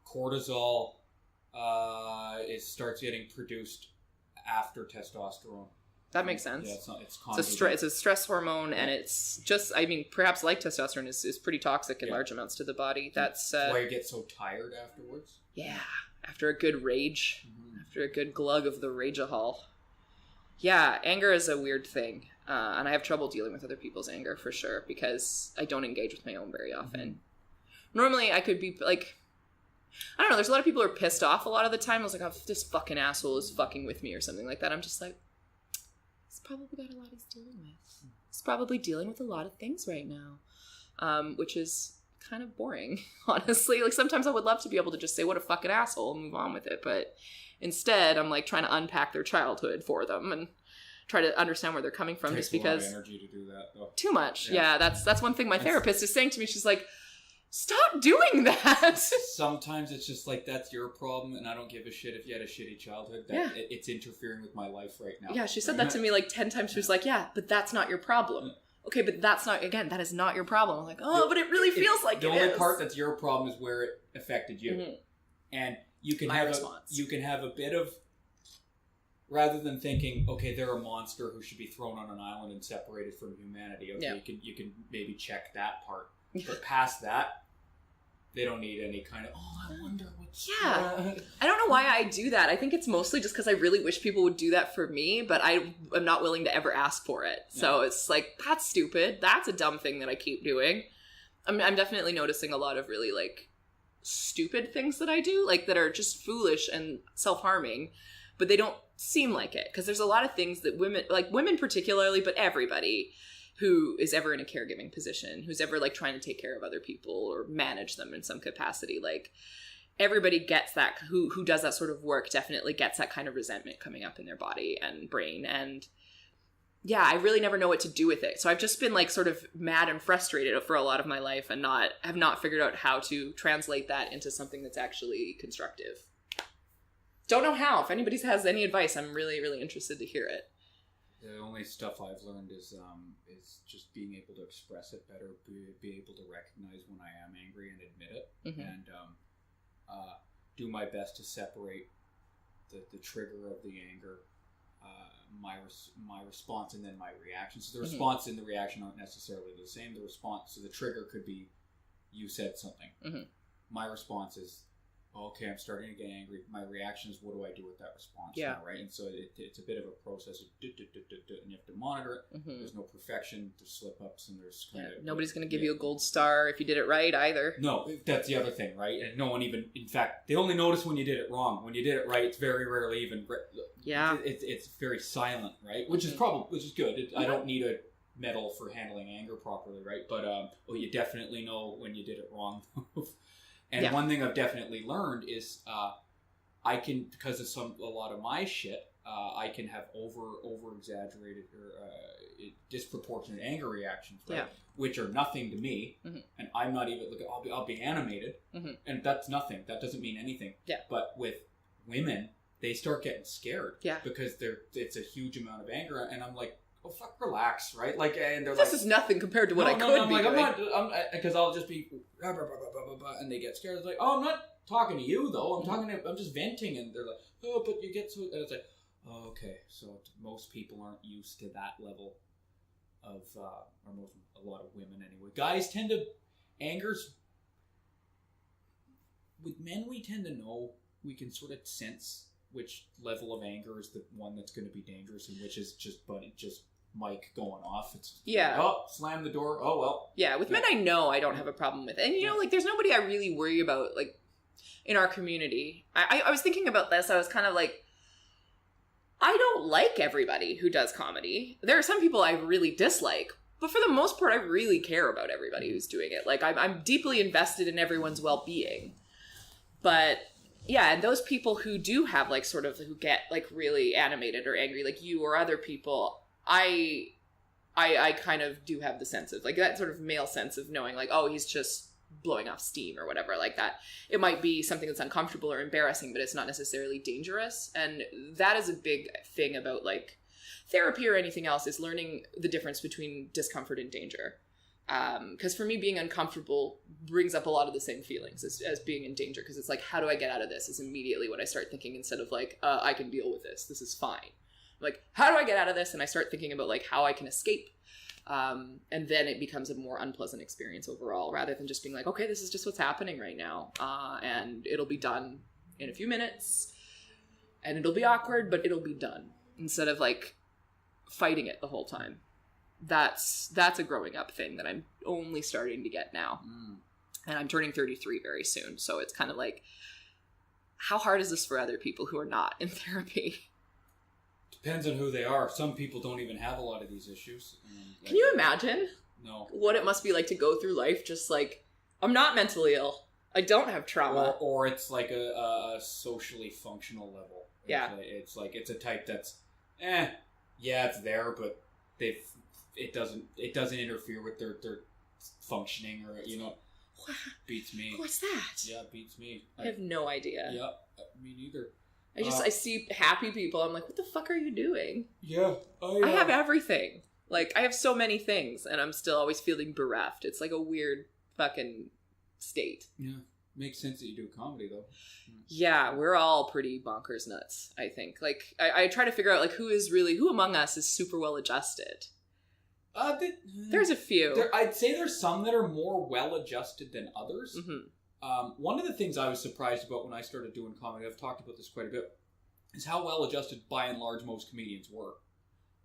cortisol starts getting produced after testosterone. That makes sense. Yeah, it's a stress hormone, and it's just, I mean, perhaps like testosterone is pretty toxic in large amounts to the body. That's why you get so tired afterwards. Yeah, after a good rage, after a good glug of the rageahol. Yeah, anger is a weird thing, and I have trouble dealing with other people's anger for sure because I don't engage with my own very often. Normally, I could be like, I don't know. There's a lot of people who are pissed off a lot of the time. I was like, oh, this fucking asshole is fucking with me or something like that. I'm just like, he's probably got a lot he's dealing with. He's probably dealing with a lot of things right now, which is kind of boring, honestly. Like, sometimes I would love to be able to just say, what a fucking asshole, and move on with it. But instead, I'm like trying to unpack their childhood for them and try to understand where they're coming from. Takes just because a lot of energy to do that, though. Too much. Yeah, that's one thing my therapist is saying to me. She's like, stop doing that. Sometimes it's just like, that's your problem, and I don't give a shit if you had a shitty childhood. It's interfering with my life right now. Yeah, she said that to me like 10 times. She was like, yeah, but that's not your problem. Okay, but that is not your problem. I'm like, oh, but it really feels like it is. The only part that's your problem is where it affected you. Mm-hmm. And you can have a bit of, rather than thinking, okay, they're a monster who should be thrown on an island and separated from humanity. Okay, you can maybe check that part. But past that, they don't need any kind of, I wonder what's... Yeah. I don't know why I do that. I think it's mostly just because I really wish people would do that for me, but I am not willing to ever ask for it. So it's like, that's stupid. That's a dumb thing that I keep doing. I'm definitely noticing a lot of really, like, stupid things that I do, like, that are just foolish and self-harming, but they don't seem like it. Because there's a lot of things that women particularly, but everybody who is ever in a caregiving position, who's ever like trying to take care of other people or manage them in some capacity, like everybody gets that, who does that sort of work definitely gets that kind of resentment coming up in their body and brain. And yeah, I really never know what to do with it. So I've just been like sort of mad and frustrated for a lot of my life and have not figured out how to translate that into something that's actually constructive. Don't know how. If anybody has any advice, I'm really, really interested to hear it. The only stuff I've learned is just being able to express it better, be able to recognize when I am angry and admit it, and do my best to separate the trigger of the anger, my response, and then my reaction. So the response and the reaction aren't necessarily the same. The response, so the trigger could be, you said something. My response is, okay, I'm starting to get angry. My reaction is, what do I do with that response now, right? And so it's a bit of a process of and you have to monitor it. There's no perfection. There's slip-ups, and there's kind of... Nobody's going to give you a gold star if you did it right, either. No, that's the other thing, right? And no one even... In fact, they only notice when you did it wrong. When you did it right, it's very rarely even... Yeah. It's very silent, right? Which is good. I don't need a medal for handling anger properly, right? But you definitely know when you did it wrong. And one thing I've definitely learned is I can, because of a lot of my shit, I can have over exaggerated or disproportionate anger reactions, right? Which are nothing to me, and I'm not even I'll be animated, and that's nothing. That doesn't mean anything. Yeah. But with women, they start getting scared, yeah, because it's a huge amount of anger, and I'm like, oh fuck, relax, right? Like, and they're this is nothing compared to what I could be doing. Because I'll just be blah, blah, blah, blah, blah, blah, and they get scared. It's like, oh, I'm not talking to you though. I'm just venting, and they're like, oh, but you get so. And it's like, oh, okay, so most people aren't used to that level of, a lot of women anyway. Guys tend to angers. With men, we tend to know. We can sort of sense which level of anger is the one that's going to be dangerous, and which is just Mike going off. It's slam the door. Oh well. Yeah, with men I know I don't have a problem with it. And like there's nobody I really worry about like in our community. I was thinking about this. I was kind of like, I don't like everybody who does comedy. There are some people I really dislike, but for the most part I really care about everybody who's doing it. Like I'm deeply invested in everyone's well-being. But yeah, and those people who do have like sort of who get like really animated or angry, like you or other people, I kind of do have the sense of like that sort of male sense of knowing like, oh, he's just blowing off steam or whatever like that. It might be something that's uncomfortable or embarrassing, but it's not necessarily dangerous. And that is a big thing about like therapy or anything else, is learning the difference between discomfort and danger. Because for me, being uncomfortable brings up a lot of the same feelings as being in danger, because it's like, how do I get out of this is immediately what I start thinking, instead of like, I can deal with this is fine. Like, how do I get out of this? And I start thinking about like how I can escape. And then it becomes a more unpleasant experience overall, rather than just being like, okay, this is just what's happening right now. And it'll be done in a few minutes, and it'll be awkward, but it'll be done, instead of like fighting it the whole time. That's a growing up thing that I'm only starting to get now. And I'm turning 33 very soon. So it's kind of like, how hard is this for other people who are not in therapy? Depends on who they are. Some people don't even have a lot of these issues. Can you imagine? No. What it must be like to go through life just like, I'm not mentally ill. I don't have trauma. Or it's like a socially functional level. Yeah. It's like, it's a type that's, yeah, it's there, but it doesn't interfere with their functioning, or beats me. What's that? Yeah, beats me. I have no idea. Yeah, me neither. I see happy people. I'm like, what the fuck are you doing? Yeah, I have everything. Like, I have so many things, and I'm still always feeling bereft. It's like a weird fucking state. Yeah, makes sense that you do comedy though. Yeah, we're all pretty bonkers nuts, I think. Like, I try to figure out like who among us is super well adjusted. There's a few. I'd say there's some that are more well-adjusted than others. Mm-hmm. One of the things I was surprised about when I started doing comedy, I've talked about this quite a bit, is how well-adjusted, by and large, most comedians were.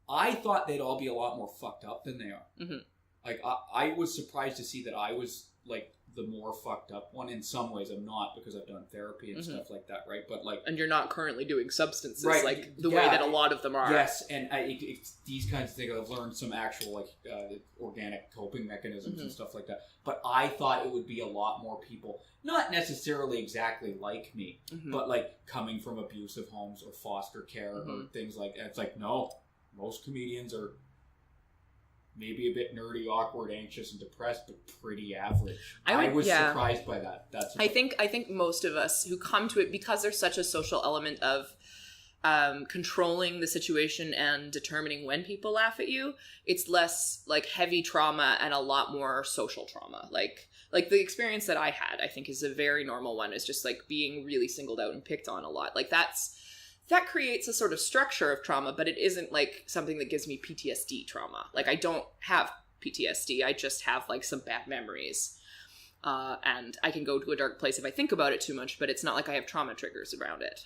I thought they'd all be a lot more fucked up than they are. Mm-hmm. Like, I was surprised to see that I was, like, the more fucked up one. In some ways, I'm not, because I've done therapy and stuff like that, right? But, like... And you're not currently doing substances, right, like, the way that a lot of them are. Yes, and it's these kinds of things, I've learned some actual, like, organic coping mechanisms and stuff like that. But I thought it would be a lot more people, not necessarily exactly like me, but, like, coming from abusive homes or foster care or things like that. It's like, no, most comedians are maybe a bit nerdy, awkward, anxious, and depressed, but pretty average. I was surprised by that. I think most of us who come to it, because there's such a social element of controlling the situation and determining when people laugh at you, it's less like heavy trauma and a lot more social trauma. Like the experience that I had, I think, is a very normal one. Is just like being really singled out and picked on a lot. Like that creates a sort of structure of trauma, but it isn't like something that gives me PTSD trauma. Like, I don't have PTSD. I just have like some bad memories. And I can go to a dark place if I think about it too much, but it's not like I have trauma triggers around it.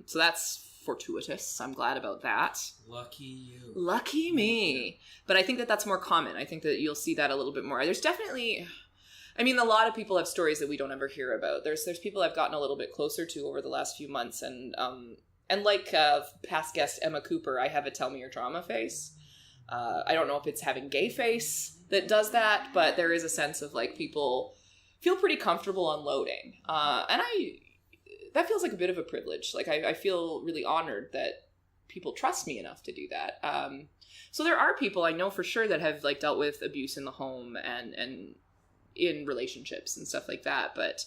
So that's fortuitous. I'm glad about that. Lucky you. Lucky me. But I think that that's more common. I think that you'll see that a little bit more. There's definitely... I mean, a lot of people have stories that we don't ever hear about. There's people I've gotten a little bit closer to over the last few months, and like past guest Emma Cooper, I have a tell me your trauma face. I don't know if it's having gay face that does that, but there is a sense of like people feel pretty comfortable unloading. And that feels like a bit of a privilege. Like I feel really honored that people trust me enough to do that. So there are people I know for sure that have like dealt with abuse in the home and in relationships and stuff like that. But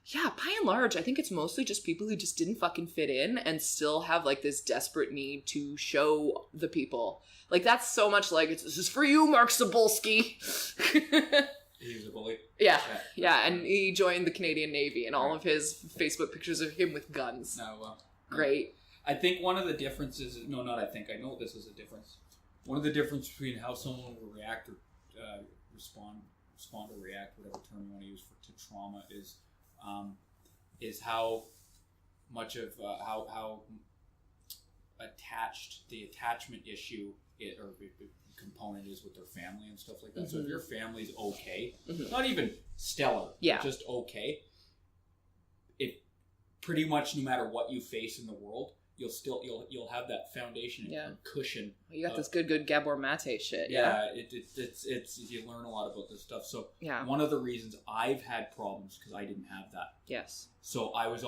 yeah, by and large, I think it's mostly just people who just didn't fucking fit in and still have like this desperate need to show the people. Like, that's so much like, this is for you, Mark Cebulski. He was a bully. Yeah, and he joined the Canadian Navy, and all of his Facebook pictures of him with guns. No, well. Great. I think one of the differences, I know this is a difference. One of the differences between how someone will react or respond or react, whatever term you want to use to trauma, is how much of how attached the attachment issue or component is with their family and stuff like that. So if your family's okay, not even stellar, just okay, it pretty much no matter what you face in the world, you'll have that foundation and cushion. You got this good Gabor Mate shit. It's you learn a lot about this stuff. So one of the reasons I've had problems because I didn't have that. Yes. So I was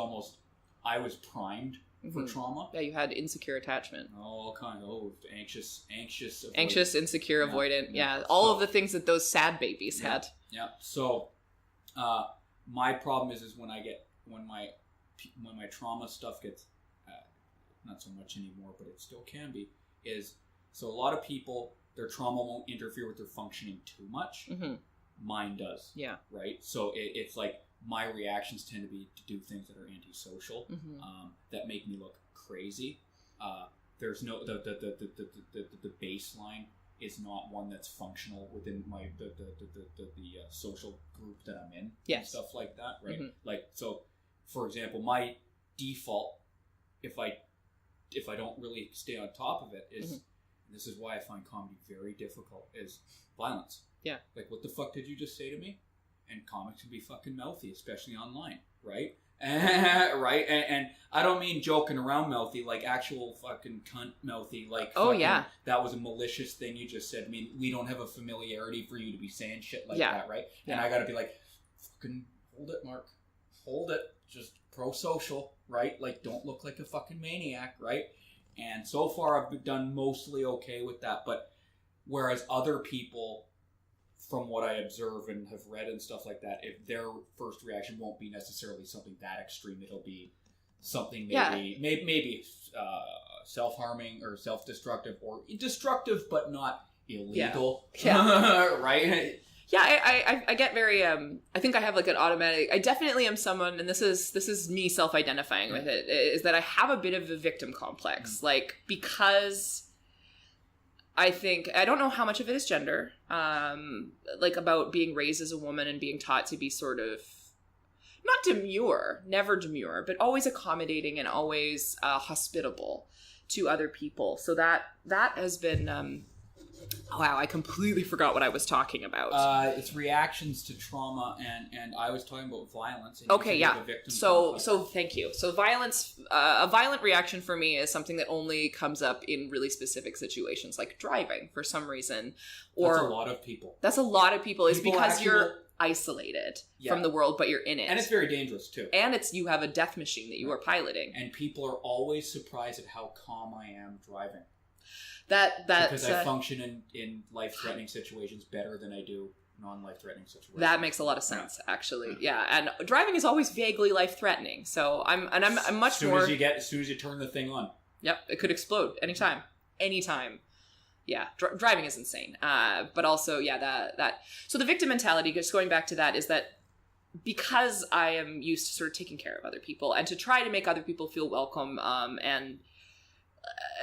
primed for trauma. Yeah, you had insecure attachment. All kind of anxious, avoidant. Anxious, insecure, avoidant. Yeah, all of the things that those sad babies had. Yeah. So My problem is when my trauma stuff gets not so much anymore, but it still can be. So a lot of people, their trauma won't interfere with their functioning too much. Mm-hmm. Mine does. Yeah. Right. So it's like my reactions tend to be to do things that are antisocial, that make me look crazy. There's no the baseline is not one that's functional within the social group that I'm in. Yes. And stuff like that, right? Mm-hmm. Like, so, for example, my default, if I don't really stay on top of it, is, and this is why I find comedy very difficult, is violence. Yeah. Like, what the fuck did you just say to me? And comics can be fucking mouthy, especially online, right? Right? And I don't mean joking around mouthy, like actual fucking cunt mouthy, like, yeah, that was a malicious thing you just said. I mean, we don't have a familiarity for you to be saying shit like that, right? Yeah. And I gotta be like, fucking hold it, Mark. Hold it. Just pro-social, right? Like, don't look like a fucking maniac, right? And so far I've done mostly okay with that, but whereas other people, from what I observe and have read and stuff like that, if their first reaction won't be necessarily something that extreme, it'll be something maybe self-harming or self-destructive or destructive, but not illegal. Yeah. Right? Yeah, I get very I think I have like an automatic. I definitely am someone, and this is me self-identifying with it. Is that I have a bit of a victim complex, like, because I think, I don't know how much of it is gender, like about being raised as a woman and being taught to be sort of, not demure, never demure, but always accommodating and always hospitable to other people. So that has been, wow, I completely forgot what I was talking about. It's reactions to trauma, and I was talking about violence. And okay, yeah. So thank you. So violence, a violent reaction for me is something that only comes up in really specific situations, like driving for some reason. Or that's a lot of people. That's a lot of people. It's because actually you're isolated from the world, but you're in it. And it's very dangerous too. And you have a death machine that you are piloting. And people are always surprised at how calm I am driving. Because I function in life-threatening situations better than I do non-life-threatening situations. That makes a lot of sense, actually. Yeah, and driving is always vaguely life-threatening. So I'm much more. As soon as you turn the thing on. Yep, it could explode anytime. Yeah, driving is insane. But also, yeah, that. So the victim mentality, just going back to that, is that because I am used to sort of taking care of other people and to try to make other people feel welcome, and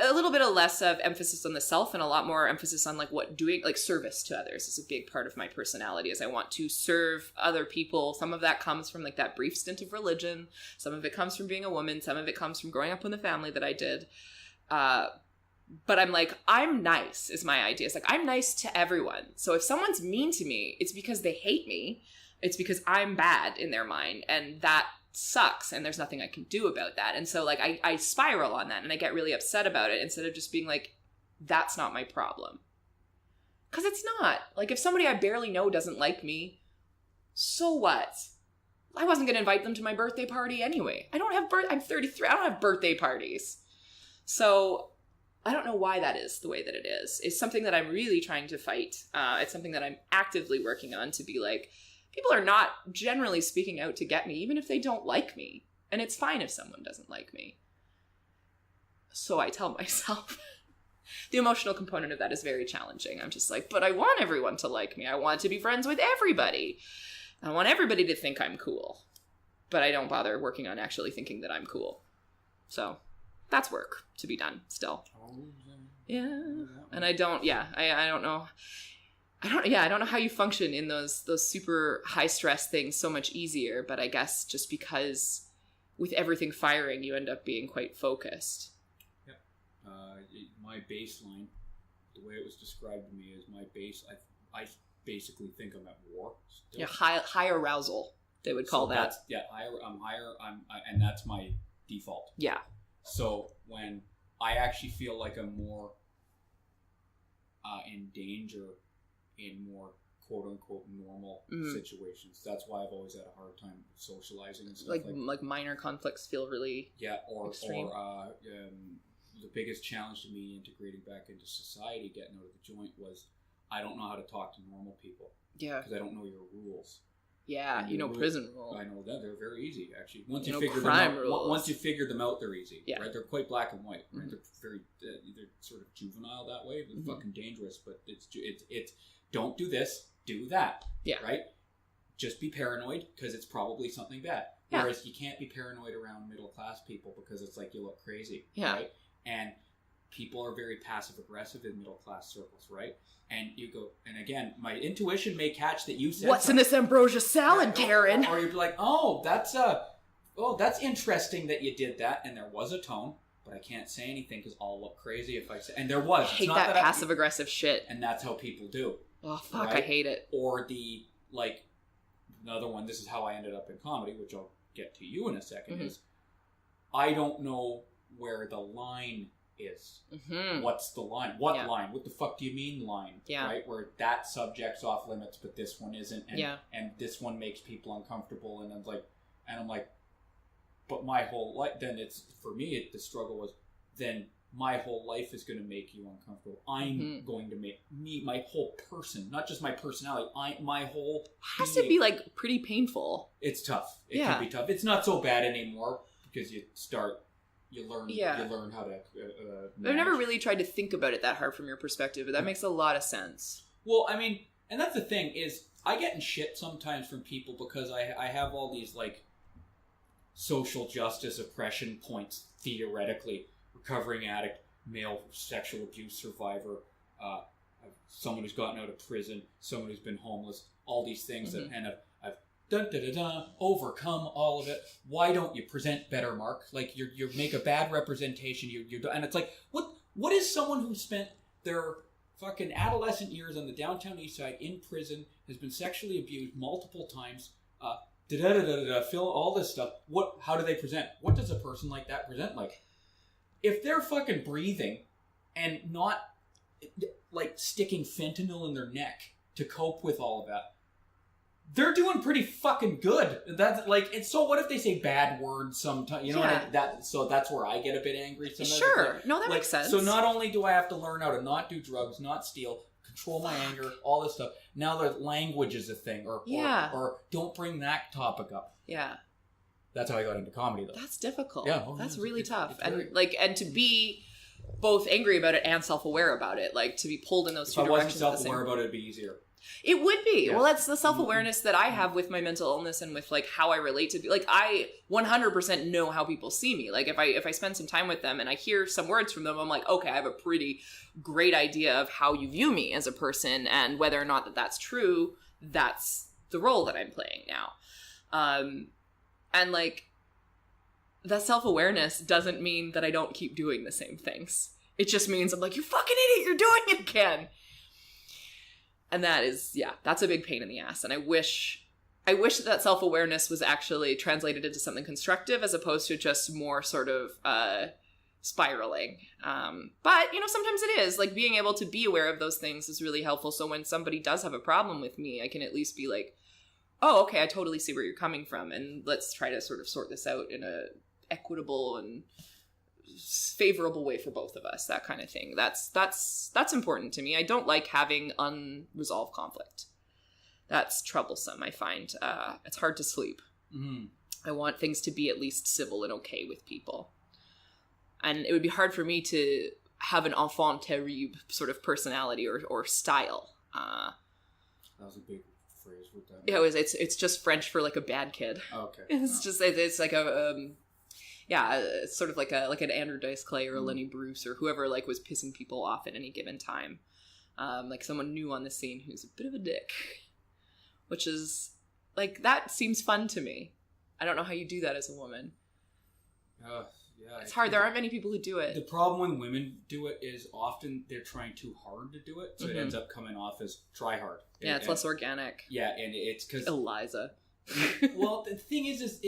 a little bit of less of emphasis on the self and a lot more emphasis on doing service to others is a big part of my personality, is I want to serve other people. Some of that comes from like that brief stint of religion. Some of it comes from being a woman. Some of it comes from growing up in the family that I did. But I'm nice is my idea. It's like, I'm nice to everyone. So if someone's mean to me, it's because they hate me. It's because I'm bad in their mind. And that sucks, and there's nothing I can do about that. And so I spiral on that, and I get really upset about it instead of just being like, that's not my problem. Because it's not. Like, if somebody I barely know doesn't like me, so what? I wasn't going to invite them to my birthday party anyway. I'm 33. I don't have birthday parties. So I don't know why that is the way that it is. It's something that I'm really trying to fight. It's something that I'm actively working on, to be like, people are not generally speaking out to get me, even if they don't like me. And it's fine if someone doesn't like me. So I tell myself. The emotional component of that is very challenging. I'm just like, but I want everyone to like me. I want to be friends with everybody. I want everybody to think I'm cool. But I don't bother working on actually thinking that I'm cool. So that's work to be done still. Yeah. And I don't know. I don't know how you function in those super high stress things so much easier, but I guess just because with everything firing, you end up being quite focused. Yep. My baseline, the way it was described to me, is my base. I basically think I'm at war. Still. Yeah, high arousal, they would call that. I'm higher. And that's my default. Yeah. So when I actually feel like I'm more in danger in more quote-unquote normal situations. That's why I've always had a hard time socializing and stuff like minor conflicts feel really extreme. The biggest challenge to me integrating back into society, getting out of the joint, was I don't know how to talk to normal people. Yeah. Because I don't know your rules. Yeah, prison rule. I know that they're very easy actually. Once you figure them out, they're easy. Yeah. Right? They're quite black and white. Right? They're very they're sort of juvenile that way. They're fucking dangerous, but it's don't do this, do that. Yeah. Right? Just be paranoid because it's probably something bad. Yeah. Whereas you can't be paranoid around middle class people because it's like you look crazy. Yeah. Right? And people are very passive aggressive in middle class circles, right? And you go, and again, my intuition may catch that you said what's in this ambrosia salad, Karen? Or you'd be like, that's interesting that you did that, and there was a tone, but I can't say anything because I'll look crazy if I say. And there was. I hate that passive aggressive shit. And that's how people do. Oh fuck, right? I hate it. Or another one. This is how I ended up in comedy, which I'll get to you in a second. Is I don't know where the line is. What's the line? What line? What the fuck do you mean line? Yeah. Right? Where that subject's off limits, but this one isn't. And, yeah. And this one makes people uncomfortable. And I'm like, but my whole life, then it's, for me, the struggle was, then my whole life is going to make you uncomfortable. I'm going to make my whole person, not just my personality, my whole has to be like pretty painful. It's tough. It can be tough. It's not so bad anymore because you learn how to I've never really tried to think about it that hard from your perspective, but that makes a lot of sense. Well, I mean, and that's the thing is I get in shit sometimes from people because I have all these like social justice oppression points theoretically. Recovering addict, male sexual abuse survivor, someone who's gotten out of prison, someone who's been homeless, all these things that, and I've overcome all of it. Why don't you present better, Mark? Like you make a bad representation. And it's like what is someone who spent their fucking adolescent years on the downtown east side in prison, has been sexually abused multiple times, fill all this stuff. How do they present? What does a person like that present like? If they're fucking breathing and not like sticking fentanyl in their neck to cope with all of that, they're doing pretty fucking good. That's like, and so what if they say bad words sometimes? You know so that's where I get a bit angry sometimes. Sure, no, that makes sense. So not only do I have to learn how to not do drugs, not steal, control my anger, all this stuff. Now the language is a thing, or don't bring that topic up. Yeah. That's how I got into comedy, though. That's difficult. Yeah, that's really tough. And to be both angry about it and self-aware about it, like to be pulled in those two directions. If I wasn't self-aware about it, it'd be easier. It would be. Yeah. Well, that's the self-awareness that I have with my mental illness and with like how I relate to, like, I 100% know how people see me. Like if I spend some time with them and I hear some words from them, I'm like, okay, I have a pretty great idea of how you view me as a person, and whether or not that's true, that's the role that I'm playing now. And like, that self-awareness doesn't mean that I don't keep doing the same things. It just means I'm like, you fucking idiot, you're doing it again. And that is, that's a big pain in the ass. And I wish that self-awareness was actually translated into something constructive as opposed to just more sort of spiraling. But, sometimes it is. Like, being able to be aware of those things is really helpful. So when somebody does have a problem with me, I can at least be like, oh, okay, I totally see where you're coming from, and let's try to sort of sort this out in a equitable and favorable way for both of us, that kind of thing. That's important to me. I don't like having unresolved conflict. That's troublesome, I find. It's hard to sleep. Mm-hmm. I want things to be at least civil and okay with people. And it would be hard for me to have an enfant terrible sort of personality or style. That was a big phrase with that. Yeah, it's just French for like a bad kid. Okay. It's like it's sort of like an Andrew Dice Clay or a Lenny Bruce or whoever like was pissing people off at any given time. Like someone new on the scene who's a bit of a dick, which is like, that seems fun to me. I don't know how you do that as a woman. It's hard. There aren't many people who do it. The problem when women do it is often they're trying too hard to do it, so it ends up coming off as try hard. Yeah, it's less organic. Yeah, and it's because Eliza. Well, the thing is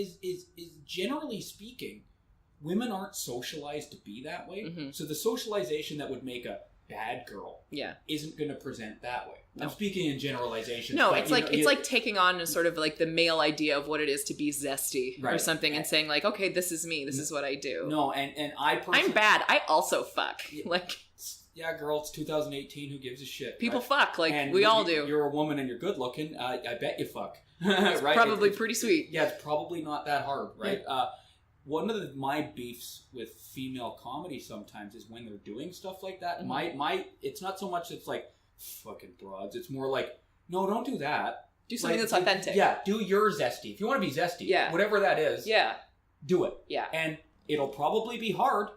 generally speaking, women aren't socialized to be that way. Mm-hmm. So the socialization that would make a bad girl isn't going to present that way. No. I'm speaking in generalization. No, it's like taking on a sort of like the male idea of what it is to be zesty or something, and saying like, okay, this is me. This is what I do. No, and I'm bad. I also fuck. Like, yeah, girl, it's 2018. Who gives a shit? People right? fuck like And we all do. You're a woman and you're good looking. I bet you fuck. It's right? probably pretty sweet. Yeah, it's probably not that hard, right? One of my beefs with female comedy sometimes is when they're doing stuff like that. Mm-hmm. It's not so much it's like fucking broads. It's more like, no, don't do that. Do something that's authentic. Yeah, do your zesty. If you want to be zesty, whatever that is, do it. Yeah, and it'll probably be hard.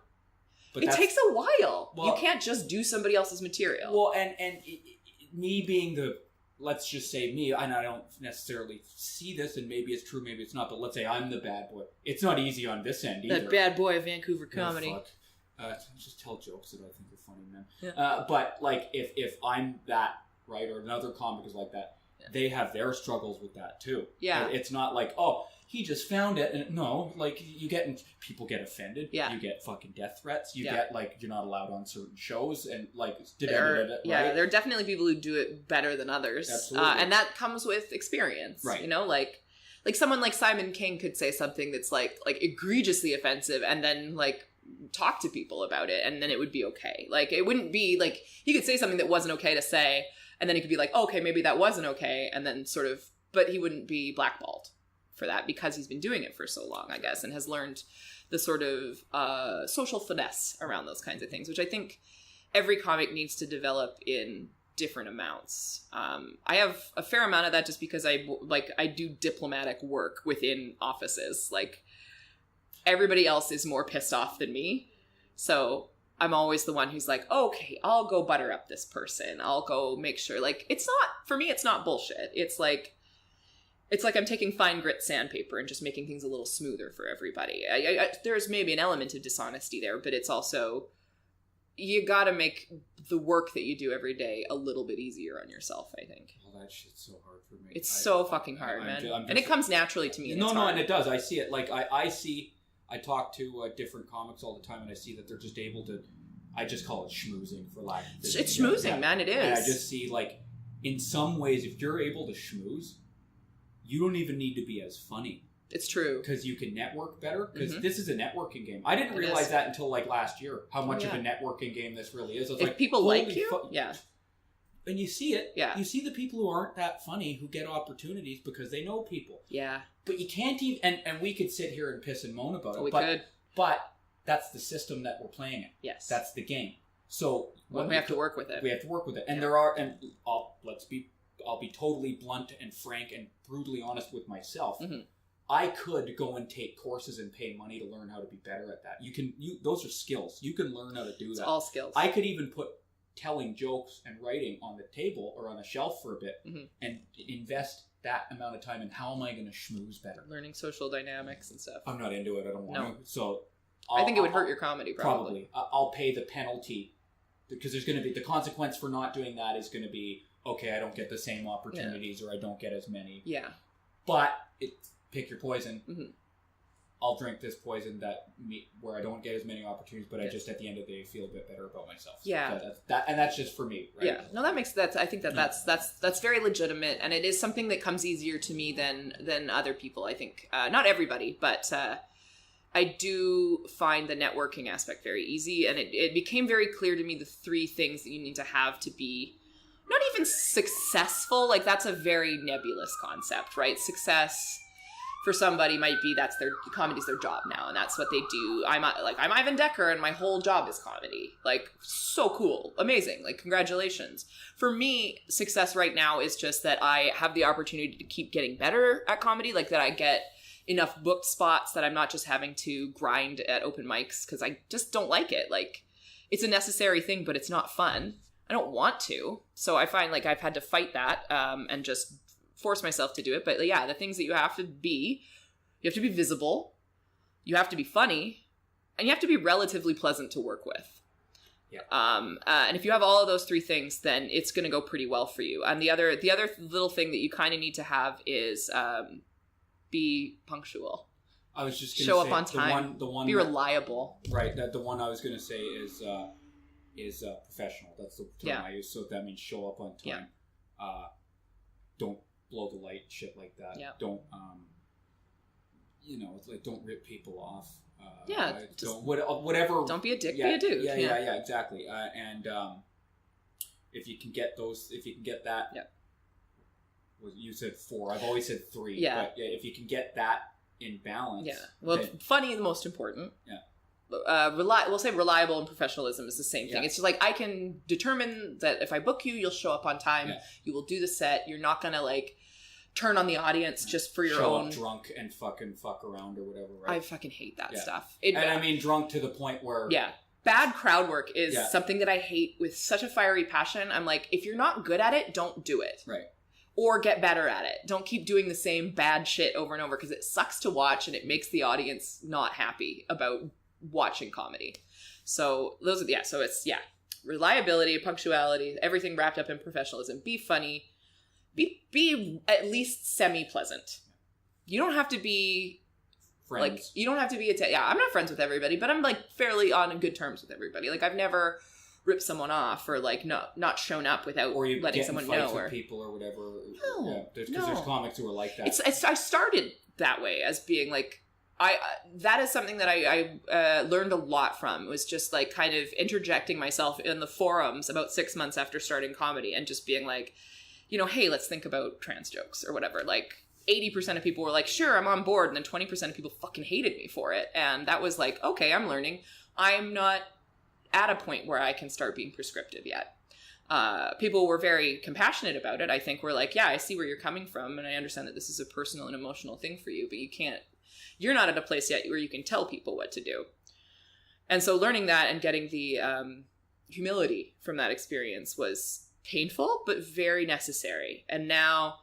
But it takes a while. Well, you can't just do somebody else's material. Well, and me being let's just say me, and I don't necessarily see this, and maybe it's true, maybe it's not, but let's say I'm the bad boy. It's not easy on this end either. That bad boy of Vancouver comedy. Just tell jokes that I think are funny, man. Yeah. But like, if I'm that, right, or another comic is like that, they have their struggles with that too. Yeah. It's not like, oh, he just found it, and no, like people get offended. Yeah. You get fucking death threats. You get like you're not allowed on certain shows, and like right? There are definitely people who do it better than others. Absolutely. And that comes with experience. Right. You know, like someone like Simon King could say something that's like egregiously offensive, and then like talk to people about it, and then it would be okay. Like it wouldn't be like he could say something that wasn't okay to say, and then he could be like, okay, maybe that wasn't okay, and then sort of, but he wouldn't be blackballed for that because he's been doing it for so long, I guess, and has learned the sort of social finesse around those kinds of things, which I think every comic needs to develop in different amounts. I have a fair amount of that just because I do diplomatic work within offices. Like everybody else is more pissed off than me, so I'm always the one who's like, okay, I'll go butter up this person. I'll go make sure. Like it's not bullshit. It's like I'm taking fine grit sandpaper and just making things a little smoother for everybody. There's maybe an element of dishonesty there, but it's also, you gotta make the work that you do every day a little bit easier on yourself, I think. Well, that shit's so hard for me. It's so fucking hard, man. And it comes naturally to me. And it does. I see it. Like, I talk to different comics all the time, and I see that they're just able to, I just call it schmoozing for lack of... It's schmoozing, man, it is. And I just see, like, in some ways, if you're able to schmooze, you don't even need to be as funny. It's true. Because you can network better. Because this is a networking game. I didn't realize that until like last year, how much of a networking game this really is. If like, people like you, and you see it. Yeah. You see the people who aren't that funny who get opportunities because they know people. Yeah. But you can't even... And we could sit here and piss and moan about it. We could. But that's the system that we're playing in. Yes. That's the game. So... we have to work with it. We have to work with it. And there are... And I'll be totally blunt and frank and brutally honest with myself. Mm-hmm. I could go and take courses and pay money to learn how to be better at that. Those are skills. You can learn how to do that. It's all skills. I could even put telling jokes and writing on the table or on a shelf for a bit and invest that amount of time in how am I going to schmooze better. Learning social dynamics and stuff. I'm not into it. I don't want to. So I think it would hurt your comedy probably. I'll pay the penalty because there's going to be the consequence for not doing that is going to be, okay, I don't get the same opportunities or I don't get as many. Yeah. But pick your poison. Mm-hmm. I'll drink this poison where I don't get as many opportunities, but I just at the end of the day feel a bit better about myself. Yeah. So that's just for me, right? Yeah. No, I think that's very legitimate, and it is something that comes easier to me than other people. I think not everybody, but I do find the networking aspect very easy, and it became very clear to me the 3 things that you need to have to be not even successful. Like that's a very nebulous concept, right? Success for somebody might be comedy's their job now, and that's what they do. I'm Ivan Decker, and my whole job is comedy. Like, so cool, amazing, like congratulations. For me, success right now is just that I have the opportunity to keep getting better at comedy, like that I get enough booked spots that I'm not just having to grind at open mics because I just don't like it. Like, it's a necessary thing, but it's not fun. I don't want to. So I find like I've had to fight that and just force myself to do it. But yeah, the things that you have to be visible, you have to be funny, and you have to be relatively pleasant to work with. Yeah. And if you have all of those 3 things, then it's going to go pretty well for you. And the other little thing that you kind of need to have is be punctual. I was just show up on time. The one be reliable. Right. The one I was going to say is professional. That's the term I use. So that means show up on time. Yeah. Don't blow the light, shit like that. Yeah. Don't like don't rip people off. Whatever. Don't be a dick. Be a dude. Yeah, exactly. And if you can get that. Yeah. Well, you said 4. I've always said 3. Yeah. But if you can get that in balance. Yeah. Well, funny, the most important. Yeah. We'll say reliable and professionalism is the same thing. It's just like, I can determine that if I book you, you'll show up on time. Yeah. You will do the set. You're not gonna like turn on the audience just for your own. Show up drunk and fuck around or whatever. Right? I fucking hate that stuff. I mean, drunk to the point where. Yeah. Bad crowd work is something that I hate with such a fiery passion. I'm like, if you're not good at it, don't do it. Right. Or get better at it. Don't keep doing the same bad shit over and over, because it sucks to watch and it makes the audience not happy about watching comedy. So those are so it's reliability, punctuality, everything wrapped up in professionalism. Be funny, be at least semi-pleasant. You don't have to be friends. Like, you don't have to be I'm not friends with everybody, but I'm like fairly on good terms with everybody. Like, I've never ripped someone off or like not shown up without letting someone know, or people or whatever. Because there's comics who are like that. I started that way, as being like, that is something that I learned a lot from. It was just like kind of interjecting myself in the forums about 6 months after starting comedy and just being like, hey, let's think about trans jokes or whatever. Like 80% of people were like, sure, I'm on board. And then 20% of people fucking hated me for it. And that was like, okay, I'm learning. I'm not at a point where I can start being prescriptive yet. People were very compassionate about it. I think we're like, I see where you're coming from. And I understand that this is a personal and emotional thing for you, but you're not at a place yet where you can tell people what to do. And so learning that and getting the humility from that experience was painful, but very necessary. And now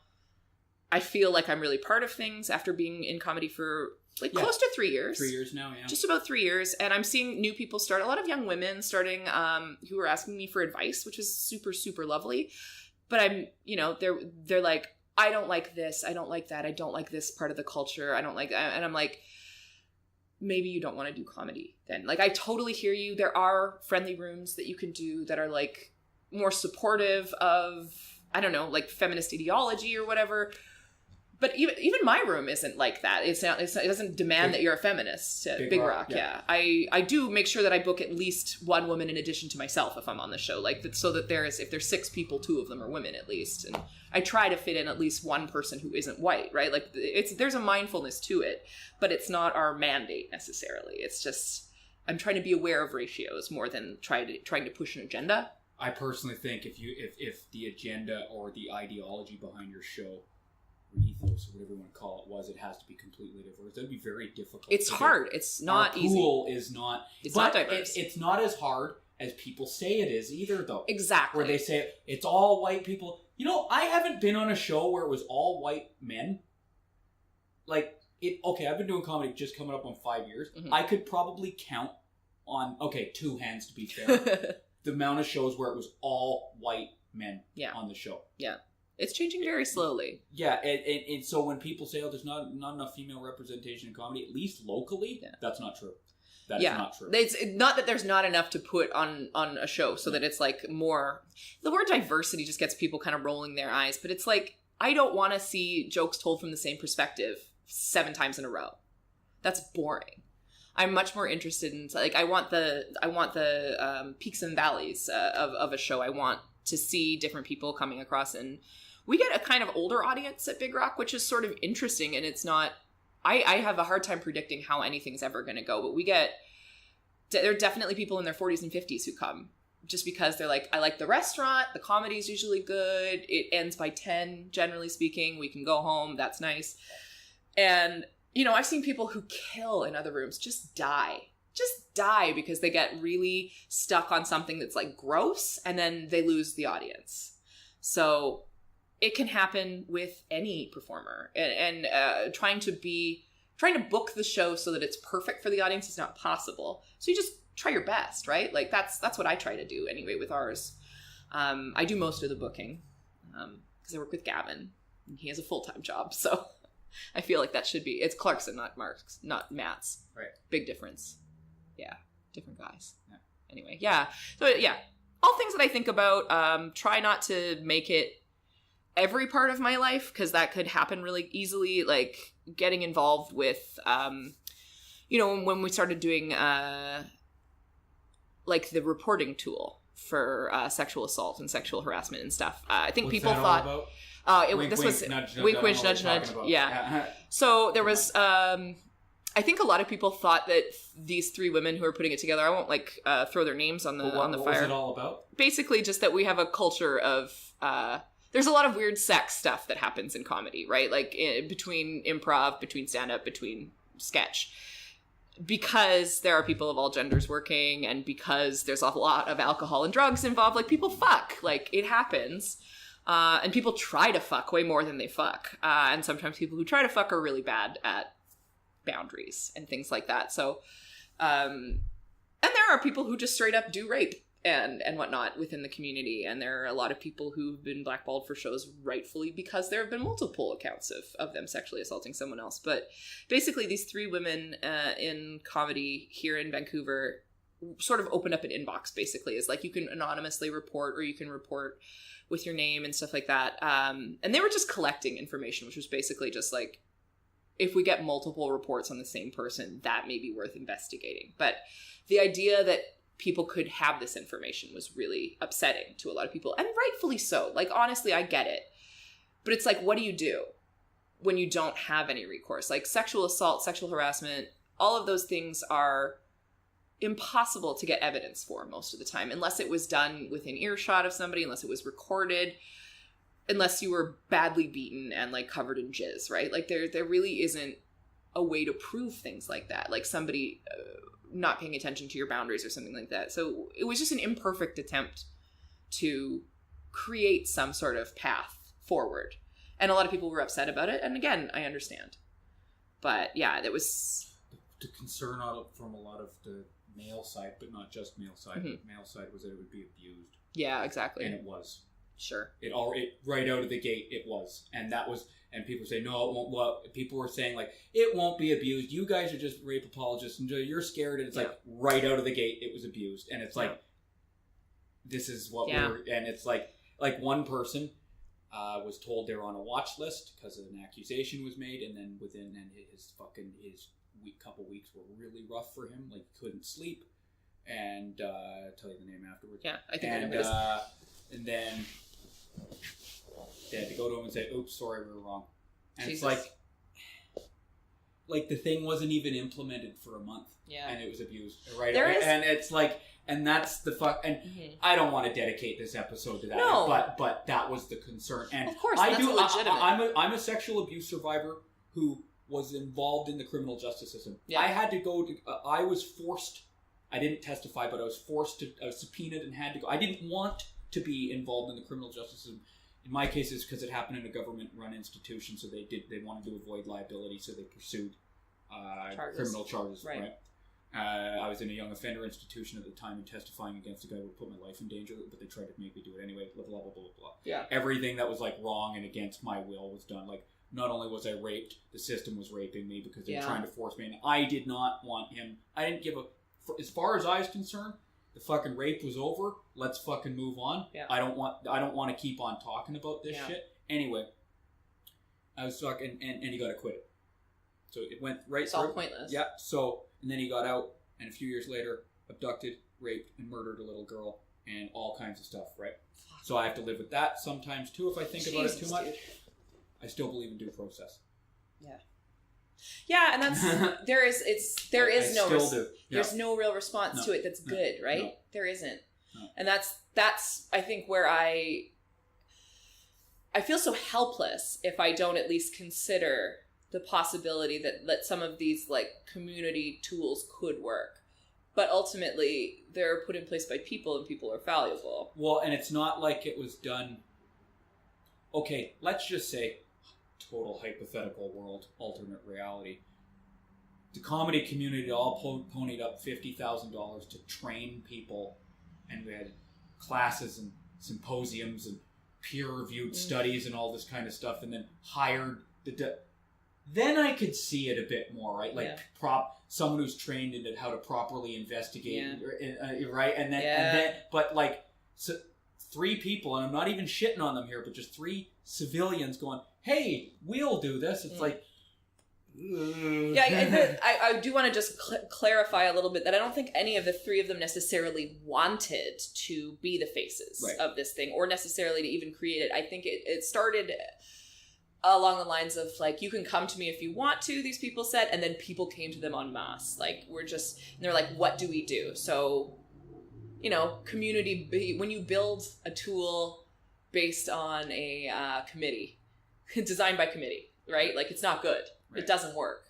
I feel like I'm really part of things after being in comedy for close to 3 years. 3 years now, yeah. Just about 3 years. And I'm seeing new people start, a lot of young women starting who are asking me for advice, which is super, super lovely. But I'm, they're like, I don't like this. I don't like that. I don't like this part of the culture. I don't like that. And I'm like, maybe you don't want to do comedy then. Like, I totally hear you. There are friendly rooms that you can do that are like more supportive of, I don't know, like feminist ideology or whatever. But even my room isn't like that. It doesn't demand that you're a feminist. Big Rock, yeah. I do make sure that I book at least one woman in addition to myself if I'm on the show, so that if there's 6 people, 2 of them are women at least, and I try to fit in at least one person who isn't white, right? Like, there's a mindfulness to it, but it's not our mandate necessarily. It's just I'm trying to be aware of ratios more than trying to push an agenda. I personally think if the agenda or the ideology behind your show, ethos, or whatever you want to call it, it has to be completely diverse. That'd be very difficult. It's hard. It's not easy. Our pool is not. It's not diverse. It's not as hard as people say it is either, though. Exactly. Where they say it's all white people. I haven't been on a show where it was all white men. Like it. Okay, I've been doing comedy just coming up on 5 years. Mm-hmm. I could probably count on 2 hands to be fair the amount of shows where it was all white men on the show. Yeah. It's changing very slowly. Yeah, and so when people say, there's not enough female representation in comedy, at least locally, that's not true. That's not true. It's not that there's not enough to put on a show so that it's like more... The word diversity just gets people kind of rolling their eyes, but it's like, I don't want to see jokes told from the same perspective 7 times in a row. That's boring. I'm much more interested in... Like, I want the peaks and valleys of a show. I want to see different people coming across, and we get a kind of older audience at Big Rock, which is sort of interesting, and it's not... I have a hard time predicting how anything's ever going to go, but there are definitely people in their 40s and 50s who come just because they're like, I like the restaurant, the comedy's usually good, it ends by 10, generally speaking, we can go home, that's nice. And, I've seen people who kill in other rooms just die because they get really stuck on something that's like gross, and then they lose the audience. So it can happen with any performer, and trying to book the show so that it's perfect for the audience is not possible. So you just try your best, right? Like that's what I try to do anyway with ours. I do most of the booking because I work with Gavin, and he has a full-time job, so I feel like that should be... It's Clarkson, not Mark's, not Matt's. Right. Big difference. Yeah, different guys. Yeah. Anyway, yeah. So yeah, all things that I think about. Try not to make it every part of my life, because that could happen really easily. Like, getting involved with, when we started doing like the reporting tool for sexual assault and sexual harassment and stuff. I think people thought this was wink, wink, nudge, nudge. Yeah. So there was, I think a lot of people thought that these three women who are putting it together, I won't throw their names on the fire. What was it all about? Basically, just that we have a culture of. There's a lot of weird sex stuff that happens in comedy, right? Like between improv, between stand-up, between sketch. Because there are people of all genders working, and because there's a lot of alcohol and drugs involved, like people fuck, like it happens. And people try to fuck way more than they fuck. And sometimes people who try to fuck are really bad at boundaries and things like that. So, and there are people who just straight up do rape and whatnot within the community. And there are a lot of people who've been blackballed for shows rightfully because there have been multiple accounts of them sexually assaulting someone else. But basically these three women in comedy here in Vancouver sort of opened up an inbox, basically. Is like you can anonymously report, or you can report with your name and stuff like that. And they were just collecting information, which was basically just like, if we get multiple reports on the same person, that may be worth investigating. But the idea that people could have this information was really upsetting to a lot of people, and rightfully so. Like, honestly, I get it. But it's like, what do you do when you don't have any recourse? Like, sexual assault, sexual harassment, all of those things are impossible to get evidence for most of the time, unless it was done within earshot of somebody, unless it was recorded, unless you were badly beaten and like covered in jizz, right? Like there really isn't a way to prove things like that, like somebody not paying attention to your boundaries or something like that. So it was just an imperfect attempt to create some sort of path forward, and a lot of people were upset about it. And again, I understand, but yeah, that was the concern from a lot of the male side, but not just male side. Mm-hmm. Male side was that it would be abused. Yeah, exactly. And it was. Sure. It right out of the gate, it was. And that was, and people say, no, it won't. Well, people were saying, like, it won't be abused. You guys are just rape apologists, and you're scared. And it's like, right out of the gate, it was abused. And it's like, this is what we're, and it's like one person was told they were on a watch list because an accusation was made, and then his couple weeks were really rough for him. Like, he couldn't sleep. And I'll tell you the name afterwards. Yeah, I think I know who it is. And then they had to go to him and say, oops, sorry, we were wrong. And Jesus. It's like the thing wasn't even implemented for a month. Yeah. And it was abused. Right. There is... And it's like, and that's the fuck. And I don't want to dedicate this episode to that. No. But that was the concern. And of course, that's legitimate. I'm a sexual abuse survivor who was involved in the criminal justice system. Yeah. I had to go to, I was forced, I didn't testify, but I was subpoenaed and had to go. I didn't want to be involved in the criminal justice system. In my case, it's because it happened in a government-run institution, so they wanted to avoid liability, so they pursued criminal charges. Right. I was in a young offender institution at the time and testifying against a guy who would put my life in danger, but they tried to make me do it anyway. Blah blah blah blah blah. Yeah. Everything that was like wrong and against my will was done. Like, not only was I raped, the system was raping me because they were trying to force me, and I did not want him. I didn't give a. As far as I was concerned, the fucking rape was over. Let's fucking move on. Yeah. I don't want to keep on talking about this shit. Anyway, I was talking, and he got acquitted. So it went right. It's all pointless. Yeah. So, and then he got out, and a few years later, abducted, raped, and murdered a little girl, and all kinds of stuff. Right. So I have to live with that sometimes too if I think about it too much. Dude. I still believe in due process. Yeah. Yeah, and that's there's no real response to it that's good, right? No. There isn't. No. And that's I think where I feel so helpless if I don't at least consider the possibility that some of these like community tools could work. But ultimately they're put in place by people, and people are valuable. Well, and it's not like it was done. Okay, let's just say, total hypothetical world, alternate reality. The comedy community all ponied up $50,000 to train people, and we had classes and symposiums and peer-reviewed studies and all this kind of stuff, and then hired then I could see it a bit more, right? Like someone who's trained in how to properly investigate, right? And then, but like, so 3 people, and I'm not even shitting on them here, but just 3 civilians going, hey, we'll do this. It's like, Yeah, I do want to just clarify a little bit that I don't think any of the three of them necessarily wanted to be the faces of this thing, or necessarily to even create it. I think it started along the lines of, like, you can come to me if you want to, these people said, and then people came to them en masse. Like, and they're like, what do we do? So, you know, when you build a tool based on a committee, designed by committee, right? Like, it's not good. Right. It doesn't work.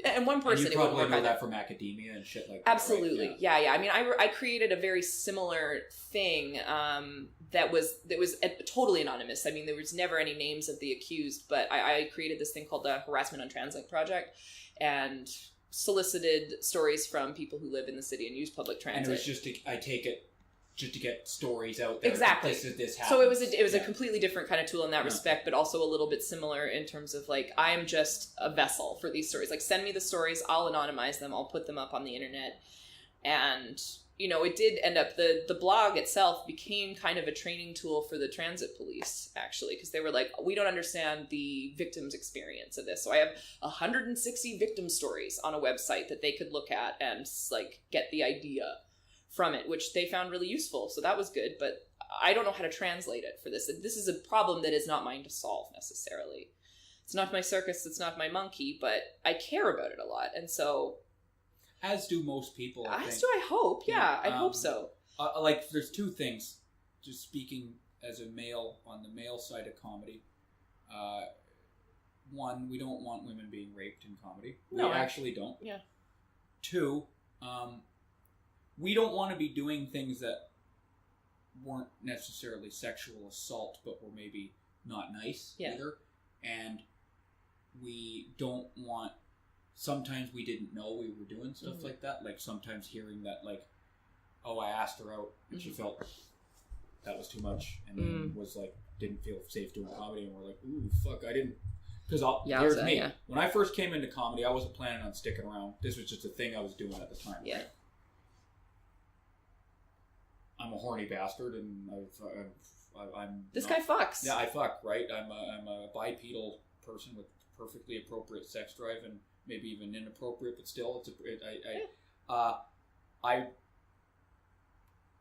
And one person, and you probably know that from academia and shit like that. Absolutely, right? Yeah. I mean, I created a very similar thing that was totally anonymous. I mean, there was never any names of the accused, but I created this thing called the Harassment on TransLink Project, and solicited stories from people who live in the city and use public transit. And it was just to get stories out there. Exactly. This happens. So it was a completely different kind of tool in that respect, but also a little bit similar in terms of, like, I am just a vessel for these stories. Like, send me the stories, I'll anonymize them, I'll put them up on the internet. And, you know, it did end up, the blog itself became kind of a training tool for the transit police, actually, because they were like, we don't understand the victim's experience of this. So I have 160 victim stories on a website that they could look at and, like, get the idea from it, which they found really useful. So that was good, but I don't know how to translate it for this. This is a problem that is not mine to solve necessarily. It's not my circus, it's not my monkey, but I care about it a lot. And so... As do most people, I think. As do I hope, yeah. I hope so. Like, there's two things, just speaking as a male, on the male side of comedy. One, we don't want women being raped in comedy. We actually don't. Yeah. Two, we don't want to be doing things that weren't necessarily sexual assault, but were maybe not nice either. And we don't want... Sometimes we didn't know we were doing stuff like that. Like, sometimes hearing that, like, oh, I asked her out and she felt that was too much, and then was like, didn't feel safe doing comedy, and we're like, ooh, fuck, I didn't... Because here's me. Yeah. When I first came into comedy, I wasn't planning on sticking around. This was just a thing I was doing at the time. Yeah. Right? I'm a horny bastard, and I'm. This guy fucks. Yeah, I fuck. Right. I'm a bipedal person with perfectly appropriate sex drive, and maybe even inappropriate, but still, I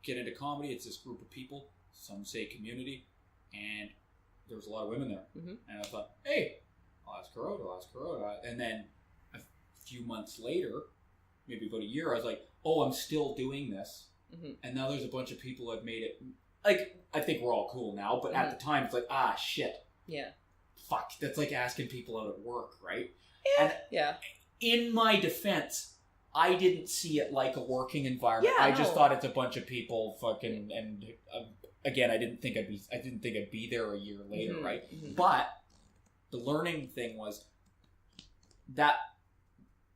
get into comedy. It's this group of people. Some say community, and there was a lot of women there, and I thought, hey, I'll ask her out. And then a few months later, maybe about a year, I was like, oh, I'm still doing this. And now there's a bunch of who have made it. Like, I think we're all cool now, but at the time it's like, shit. Yeah. Fuck. That's like asking people out at work, right? Yeah. In my defense, I didn't see it like a working environment. Yeah, I just thought it's a bunch of people fucking, and again, I didn't think I'd be there a year later, right? But the learning thing was that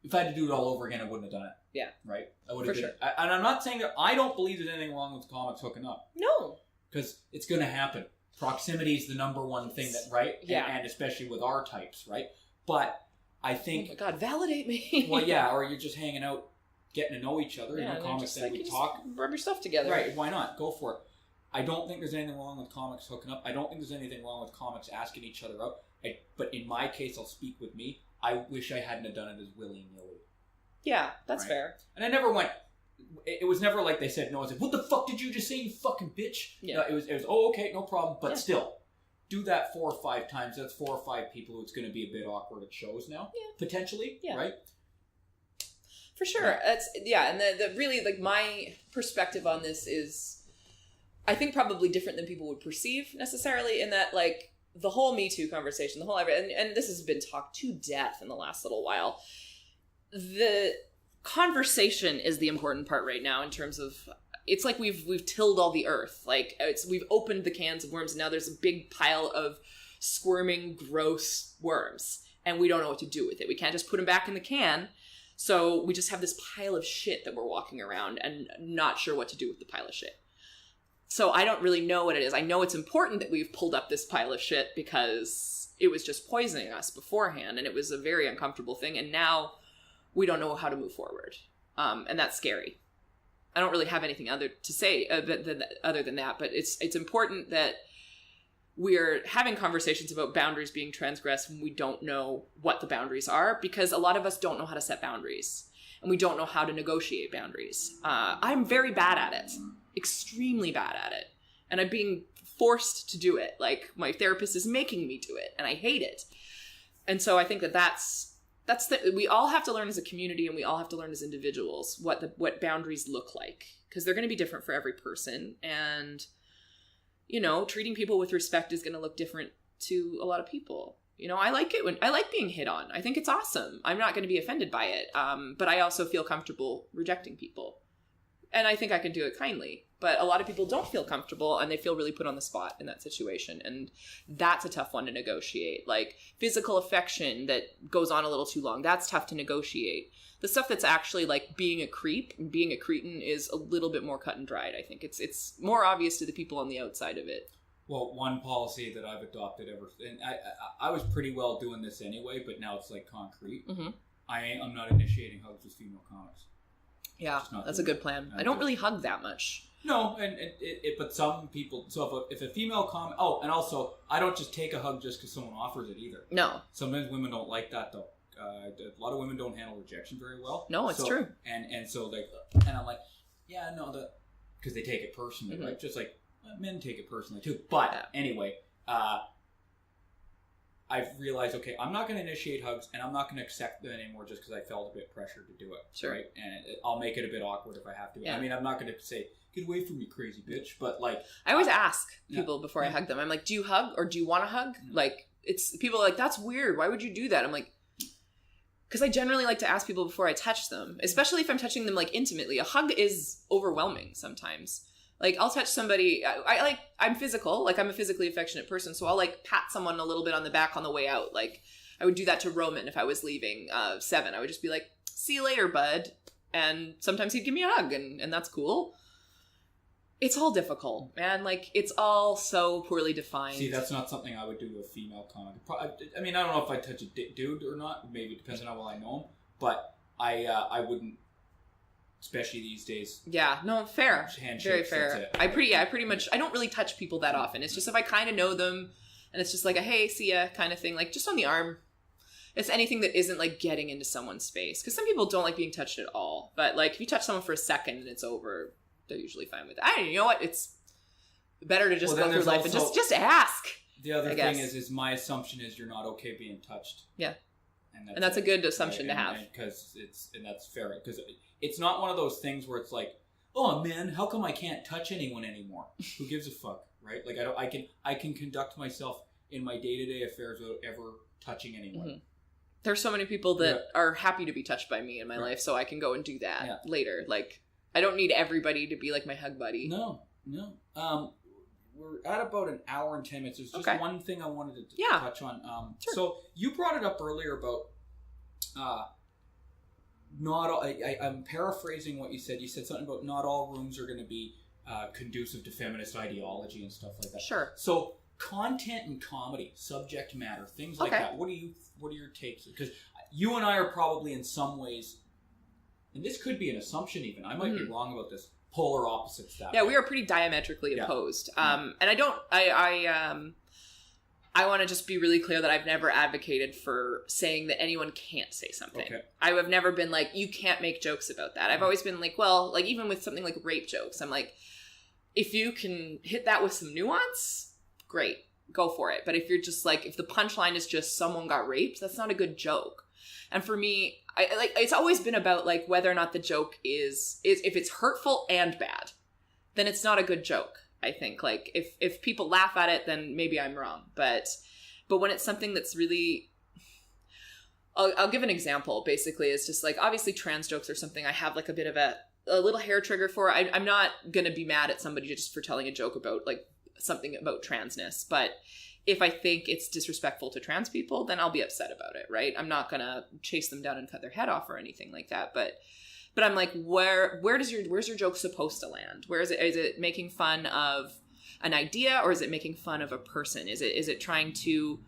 if I had to do it all over again, I wouldn't have done it. Yeah. Right? I would have. For sure. And I'm not saying that I don't believe there's anything wrong with comics hooking up. No. Because it's going to happen. Proximity is the number one thing that, right? Yeah. And especially with our types, right? But I think... Oh my God, validate me. Well, yeah, or you're just hanging out, getting to know each other. Yeah, comics that we talk. Rub your stuff together. Right, why not? Go for it. I don't think there's anything wrong with comics hooking up. I don't think there's anything wrong with comics asking each other out. But in my case, I'll speak with me. I wish I hadn't have done it as willy-nilly. Yeah, that's fair. And I never went... It was never like they said no. I was like, what the fuck did you just say, you fucking bitch? Yeah. No, it was, oh, okay, no problem. But still, do that 4 or 5 times. That's 4 or 5 people who it's going to be a bit awkward at shows now. Yeah. Potentially, right? For sure. Yeah. And the really, like, my perspective on this is, I think, probably different than people would perceive necessarily, in that, like, the whole Me Too conversation, the whole and this has been talked to death in the last little while. The conversation is the important part right now, in terms of, it's like we've tilled all the earth. Like, we've opened the cans of worms, and now there's a big pile of squirming, gross worms, and we don't know what to do with it. We can't just put them back in the can, so we just have this pile of shit that we're walking around and not sure what to do with the pile of shit. So I don't really know what it is. I know it's important that we've pulled up this pile of shit because it was just poisoning us beforehand, and it was a very uncomfortable thing, and now we don't know how to move forward. And that's scary. I don't really have anything other to say other than that, but it's important that we're having conversations about boundaries being transgressed when we don't know what the boundaries are, because a lot of us don't know how to set boundaries and we don't know how to negotiate boundaries. I'm very bad at it, extremely bad at it. And I'm being forced to do it. Like, my therapist is making me do it and I hate it. And so I think we all have to learn as a community, and we all have to learn as individuals what boundaries look like, because they're going to be different for every person. And, you know, treating people with respect is going to look different to a lot of people. You know, I like being hit on. I think it's awesome. I'm not going to be offended by it. But I also feel comfortable rejecting people. And I think I can do it kindly. But a lot of people don't feel comfortable, and they feel really put on the spot in that situation. And that's a tough one to negotiate. Like, physical affection that goes on a little too long, that's tough to negotiate. The stuff that's actually like being a creep and being a cretin is a little bit more cut and dried. I think it's more obvious to the people on the outside of it. Well, one policy that I've adopted and I was pretty well doing this anyway, but now it's like concrete. Mm-hmm. I'm not initiating hugs with female comics. Yeah, that's a good plan. I don't really hug that much. No, but some people. So if a female comic. Oh, and also, I don't just take a hug just because someone offers it either. No. Sometimes women don't like that though. A lot of women don't handle rejection very well. No, it's true. And so like, and I'm like, yeah, no, because they take it personally, right? Just like men take it personally too. But anyway, I've realized, okay, I'm not going to initiate hugs, and I'm not going to accept them anymore just because I felt a bit pressured to do it. Sure. Right? And I'll make it a bit awkward if I have to. Yeah. I mean, I'm not going to say, get away from me, crazy bitch. But like, I always ask people before I hug them. I'm like, do you hug or do you want to hug? Like, it's people are like, that's weird. Why would you do that? I'm like, because I generally like to ask people before I touch them, especially if I'm touching them like intimately. A hug is overwhelming sometimes. Like, I'll touch somebody, I'm physical, like I'm a physically affectionate person, so I'll like pat someone a little bit on the back on the way out. Like, I would do that to Roman if I was leaving 7. I would just be like, see you later, bud. And sometimes he'd give me a hug, and that's cool. It's all difficult, man. Like, it's all so poorly defined. See, that's not something I would do to a female comic. I mean, I don't know if I'd touch a dude or not. Maybe it depends on how well I know him. But I wouldn't. Especially these days. Yeah, no, fair. Very fair. I pretty much, I don't really touch people that often. It's just if I kind of know them, and it's just like a, hey, see ya kind of thing, like just on the arm. It's anything that isn't like getting into someone's space. Because some people don't like being touched at all. But like, if you touch someone for a second and it's over, they're usually fine with it. You know what? It's better to just go through life and just ask. The other thing is my assumption is you're not okay being touched. Yeah. And that's a good assumption to have. Because that's fair. Because it's not one of those things where it's like, oh man, how come I can't touch anyone anymore? Who gives a fuck, right? Like I can conduct myself in my day-to-day affairs without ever touching anyone. Mm-hmm. There's so many people that are happy to be touched by me in my life, so I can go and do that later. Like, I don't need everybody to be like my hug buddy. No. We're at about an hour and 10 minutes. There's just one thing I wanted to touch on. Sure. So you brought it up earlier about not all, I'm paraphrasing what you said. You said something about not all rooms are going to be conducive to feminist ideology and stuff like that. Sure. So content and comedy, subject matter, things like that. What are your takes? Because you and I are probably in some ways, and this could be an assumption even, I might be wrong about this, polar opposites that way. We are pretty diametrically opposed. And I want to just be really clear that I've never advocated for saying that anyone can't say something. Okay. I have never been like, you can't make jokes about that. I've always been like, well, like even with something like rape jokes, I'm like, if you can hit that with some nuance, great, go for it. But if you're just like, if the punchline is just someone got raped, that's not a good joke. And for me, I like, it's always been about like whether or not the joke is if it's hurtful and bad, then it's not a good joke. I think like if people laugh at it, then maybe I'm wrong. But when it's something that's really, I'll give an example. Basically, it's just like obviously trans jokes are something I have like a bit of a little hair trigger for. I'm not gonna be mad at somebody just for telling a joke about like something about transness, but if I think it's disrespectful to trans people, then I'll be upset about it, right? I'm not gonna chase them down and cut their head off or anything like that, but I'm like, where's your joke supposed to land? Where is it? Is it making fun of an idea, or is it making fun of a person? Is it trying to,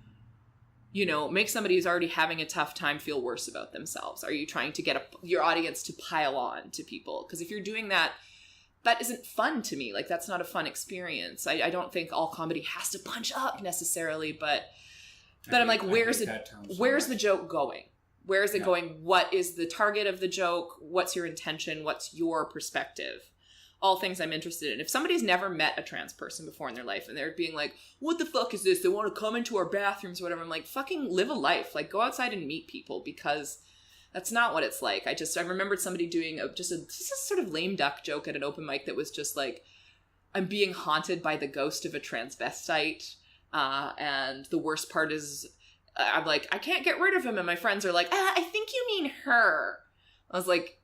make somebody who's already having a tough time feel worse about themselves? Are you trying to get your audience to pile on to people? Because if you're doing that, that isn't fun to me. Like, that's not a fun experience. I don't think all comedy has to punch up necessarily, but I'm like, where's the joke going? Where is it going? What is the target of the joke? What's your intention? What's your perspective? All things I'm interested in. If somebody's never met a trans person before in their life and they're being like, what the fuck is this? They want to come into our bathrooms or whatever. I'm like, fucking live a life. Like, go outside and meet people, because that's not what it's like. I remembered somebody doing just a sort of lame duck joke at an open mic that was just like, I'm being haunted by the ghost of a transvestite. And the worst part is, I'm like, I can't get rid of him. And my friends are like, I think you mean her. I was like,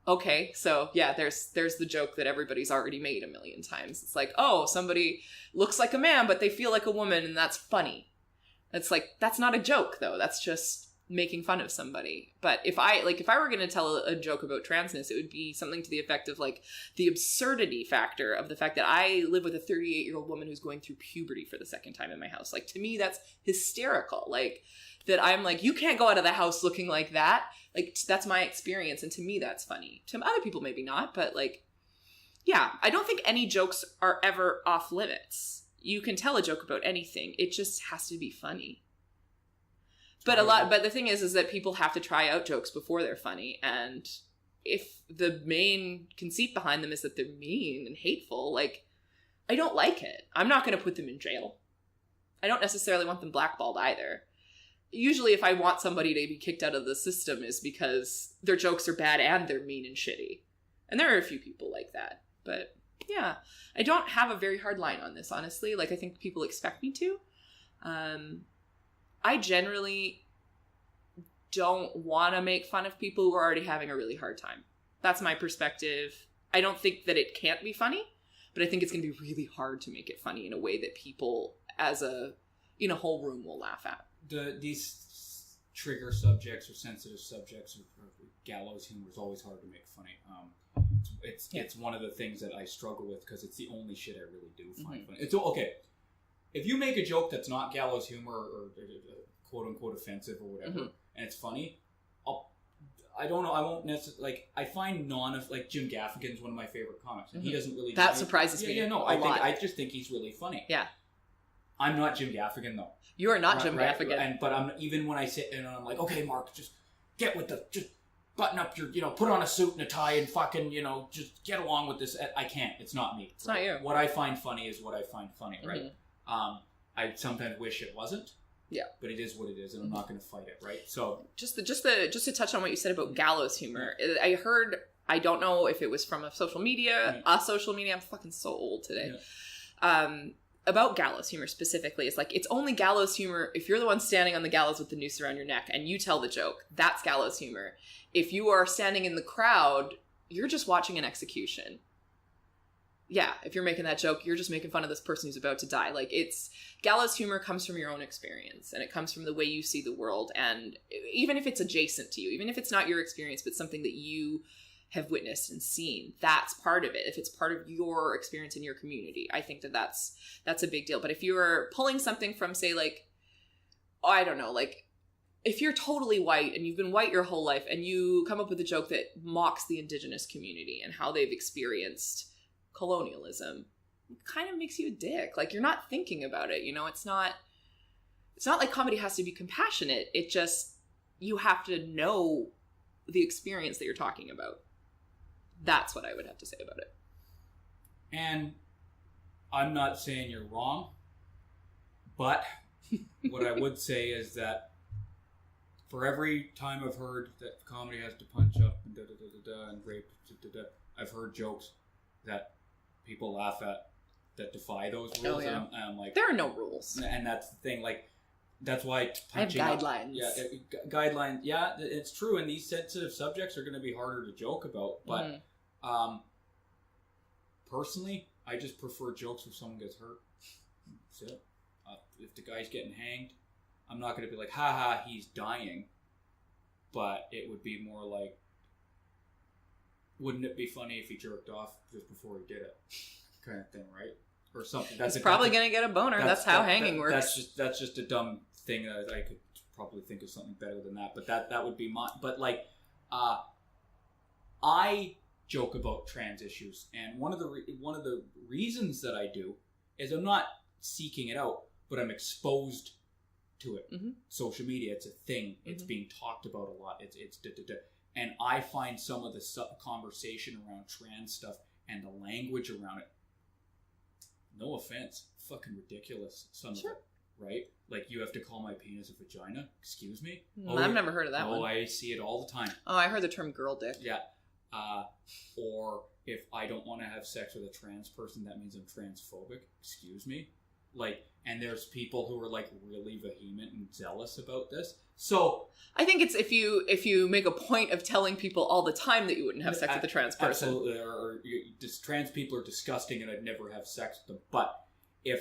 okay, so yeah, there's the joke that everybody's already made a million times. It's like, oh, somebody looks like a man, but they feel like a woman, and that's funny. It's like, that's not a joke, though. That's just making fun of somebody. But if I were going to tell a joke about transness, it would be something to the effect of like the absurdity factor of the fact that I live with a 38-year-old woman who's going through puberty for the second time in my house. Like, to me, that's hysterical. Like, that I'm like, you can't go out of the house looking like that. Like, that's my experience. And to me, that's funny. To other people, maybe not. But like, yeah, I don't think any jokes are ever off limits. You can tell a joke about anything. It just has to be funny. But the thing is that people have to try out jokes before they're funny. And if the main conceit behind them is that they're mean and hateful, like, I don't like it. I'm not going to put them in jail. I don't necessarily want them blackballed either. Usually if I want somebody to be kicked out of the system is because their jokes are bad and they're mean and shitty. And there are a few people like that. But yeah, I don't have a very hard line on this, honestly. Like, I think people expect me to. I generally don't want to make fun of people who are already having a really hard time. That's my perspective. I don't think that it can't be funny, but I think it's going to be really hard to make it funny in a way that people in a whole room will laugh at. These trigger subjects or sensitive subjects or gallows humor is always hard to make funny. It's one of the things that I struggle with because it's the only shit I really do find funny. It's okay. If you make a joke that's not gallows humor or quote unquote offensive or whatever, and it's funny, I don't know. I won't necessarily like. I find like Jim Gaffigan's one of my favorite comics, and he doesn't really. That surprises me. Yeah, no, I just think he's really funny. Yeah. I'm not Jim Gaffigan though. You are not Jim Gaffigan. But I'm even when I sit and I'm like, okay, Mark, just just button up your, put on a suit and a tie and fucking, just get along with this. I can't. It's not me. It's not you. What I find funny is what I find funny, right? I sometimes wish it wasn't. Yeah. But it is what it is, and I'm not going to fight it, right? So just to touch on what you said about gallows humor, I heard, I don't know if it was from a social media, I'm fucking so old today. Yeah. About gallows humor specifically, it's like, it's only gallows humor if you're the one standing on the gallows with the noose around your neck and you tell the joke. That's gallows humor. If you are standing in the crowd, you're just watching an execution. Yeah, if you're making that joke, you're just making fun of this person who's about to die. Like, gallows humor comes from your own experience, and it comes from the way you see the world. And even if it's adjacent to you, even if it's not your experience, but something that you have witnessed and seen, that's part of it. If it's part of your experience in your community, I think that's a big deal. But if you're pulling something from, say, like, I don't know, like, if you're totally white and you've been white your whole life and you come up with a joke that mocks the indigenous community and how they've experienced colonialism, it kind of makes you a dick. Like, you're not thinking about it, it's not like comedy has to be compassionate. It just, you have to know the experience that you're talking about. That's what I would have to say about it. And I'm not saying you're wrong, but what I would say is that for every time I've heard that comedy has to punch up and and rape, I've heard jokes that people laugh at that defy those rules. Yeah. And I'm like, there are no rules. And that's the thing. Like, that's why punching I have guidelines. Guidelines. Yeah, it's true. And these sensitive subjects are going to be harder to joke about. But personally, I just prefer jokes if someone gets hurt. That's it. If the guy's getting hanged, I'm not going to be like, ha ha, he's dying. But it would be more like, wouldn't it be funny if he jerked off just before he did it? Kind of thing, right? Or something. He's probably going to get a boner. That's how hanging works. That's just a dumb thing that I could probably think of something better than that. But that would be my... But, like, I joke about trans issues, and one of the reasons that I do is I'm not seeking it out, but I'm exposed to it. Mm-hmm. Social media, it's a thing. It's being talked about a lot. It's and I find some of the conversation around trans stuff and the language around it, no offense, fucking ridiculous. Some of it, right? Like, you have to call my penis a vagina? Excuse me? I've never heard of that one. Oh, I see it all the time. Oh, I heard the term girl dick. Yeah. Or if I don't want to have sex with a trans person, that means I'm transphobic. Excuse me? Like, and there's people who are like really vehement and zealous about this. So I think it's if you make a point of telling people all the time that you wouldn't have sex with a trans person. Absolutely. Or just trans people are disgusting and I'd never have sex with them. But if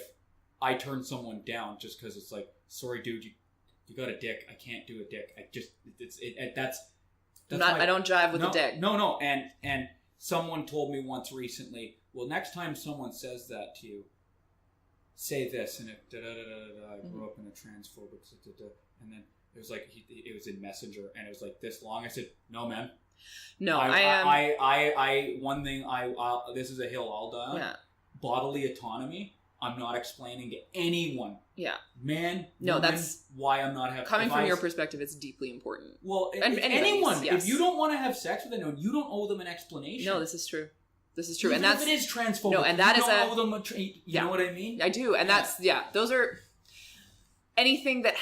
I turn someone down just because it's like, sorry, dude, you got a dick. I can't do a dick. That's I don't jive with the dick. No. And someone told me once recently, well, next time someone says that to you, say this, and I grew up in a transphobic, and then it was like it was in Messenger, and it was like this long. I said, no, man. No, one thing this is a hill I'll die on. Yeah. Bodily autonomy. I'm not explaining to anyone. Yeah. Man, no, woman, that's why I'm not having. Coming from your perspective, it's deeply important. Well, and anyone, yes. if you don't want to have sex with anyone, you don't owe them an explanation. No, this is true. This is true, Even and that's if it is transphobic. No, and that you is don't owe them you know what I mean? I do, and that's those are anything that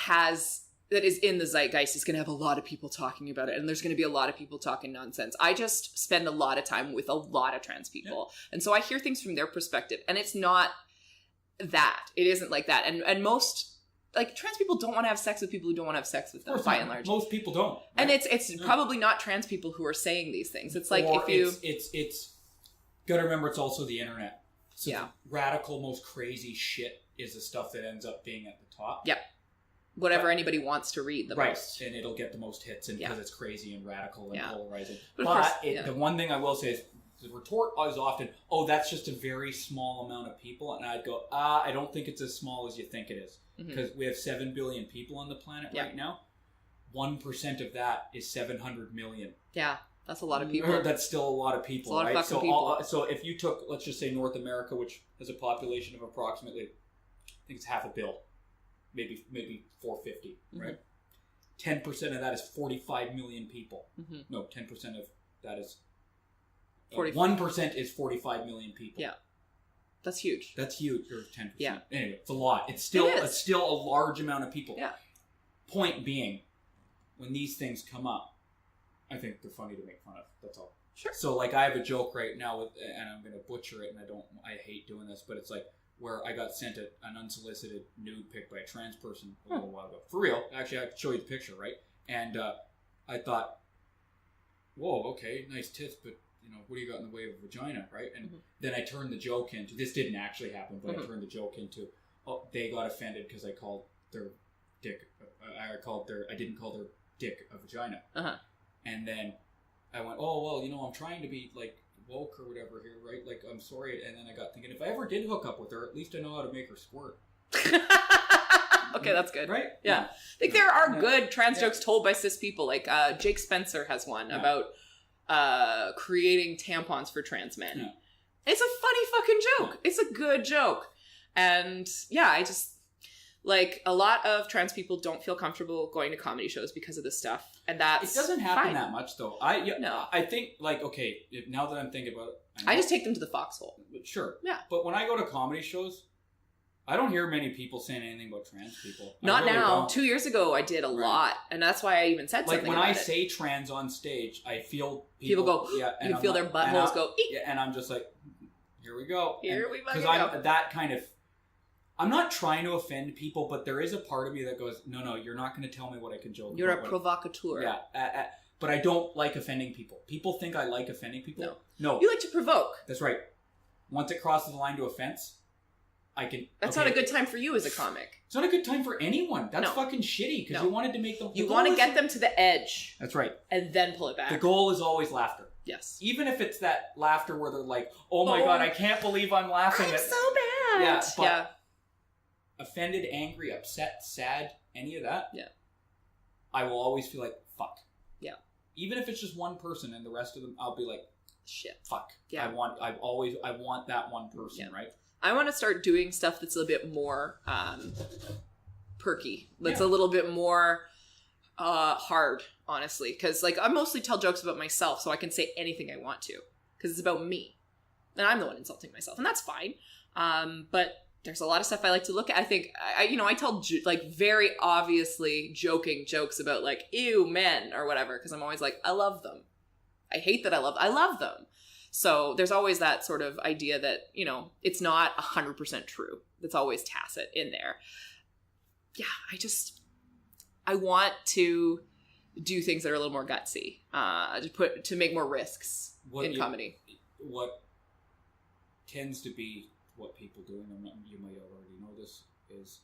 is in the zeitgeist is going to have a lot of people talking about it, and there's going to be a lot of people talking nonsense. I just spend a lot of time with a lot of trans people, and so I hear things from their perspective, and it's not that. It isn't like that, and most. Like, trans people don't want to have sex with people who don't want to have sex with them, by and large. Most people don't. Right? And it's probably not trans people who are saying these things. It's like, or if you... It's gotta remember, it's also the internet. So yeah. the radical, most crazy shit is the stuff that ends up being at the top. Yep. Whatever anybody wants to read the most. And it'll get the most hits, and because it's crazy and radical and polarizing. But the one thing I will say is, the retort is often, oh, that's just a very small amount of people. And I'd go, I don't think it's as small as you think it is. Because we have 7 billion people on the planet right now. 1% of that is 700 million. Yeah, that's a lot of people. That's still a lot of people, a lot right? Of fucking people. So if you took, let's just say, North America, which has a population of approximately, I think it's 500 million, maybe 450, right? 10% of that is 45 million people. No, 10% of that is 1% is 45 million people. Yeah. That's huge. That's huge. Or 10%. Yeah. Anyway, it's a lot. It's still a large amount of people. Yeah. Point being, when these things come up, I think they're funny to make fun of. That's all. Sure. So, like, I have a joke right now with, and I'm going to butcher it, and I hate doing this, but it's like where I got sent an unsolicited nude pic by a trans person a little while ago. For real. Actually, I can show you the picture, right? And I thought, whoa, okay, nice tits, but what do you got in the way of a vagina, right? And then I turned the joke into, this didn't actually happen, but I turned the joke into, oh, they got offended because I called their dick, I didn't call their dick a vagina. And then I went, oh, well, I'm trying to be, like, woke or whatever here, right? Like, I'm sorry. And then I got thinking, if I ever did hook up with her, at least I know how to make her squirt. Okay, that's good. Right? Yeah. I think there are good trans jokes told by cis people. Like, Jake Spencer has one about creating tampons for trans men. Yeah. It's a funny fucking joke. It's a good joke. And I just like a lot of trans people don't feel comfortable going to comedy shows because of this stuff. And that's it doesn't happen fine. that much though. No. I think, like, okay, now that I'm thinking about it, I just take them to the foxhole. Sure. Yeah. But when I go to comedy shows, I don't hear many people saying anything about trans people. Not really now. Don't. 2 years ago, I did a lot, and that's why I even said something. Like when about I it. say trans on stage, I feel people go. Yeah, you can feel their buttholes go. Eek. Yeah, and I'm just like, here we go. Here we fucking go. Because I'm that kind of. I'm not trying to offend people, but there is a part of me that goes, no, you're not going to tell me what I can joke. You're a provocateur. Yeah, but I don't like offending people. People think I like offending people. No, you like to provoke. That's right. Once it crosses the line to offense, I can. That's not a good time for you as a comic. It's not a good time for anyone. That's fucking shitty because you wanted to make them. You want to get them to the edge. That's right. And then pull it back. The goal is always laughter. Yes. Even if it's that laughter where they're like, "Oh my god, I can't believe I'm laughing." I'm so bad. Yeah. But offended, angry, upset, sad, any of that. Yeah. I will always feel like fuck. Yeah. Even if it's just one person and the rest of them, I'll be like, Shit. Fuck. Yeah. I want that one person, right? I want to start doing stuff that's a bit more perky. That's Yeah. a little bit more hard, honestly. Because, like, I mostly tell jokes about myself, so I can say anything I want to. Because it's about me. And I'm the one insulting myself. And that's fine. But there's a lot of stuff I like to look at. I think, I tell, like, very obviously joking jokes about, like, ew, men, or whatever. Because I'm always like, I love them. I hate that I love them. So there's always that sort of idea that, it's not 100% true. That's always tacit in there. Yeah, I want to do things that are a little more gutsy, to make more risks in comedy. What tends to be what people do, and you might already know this, is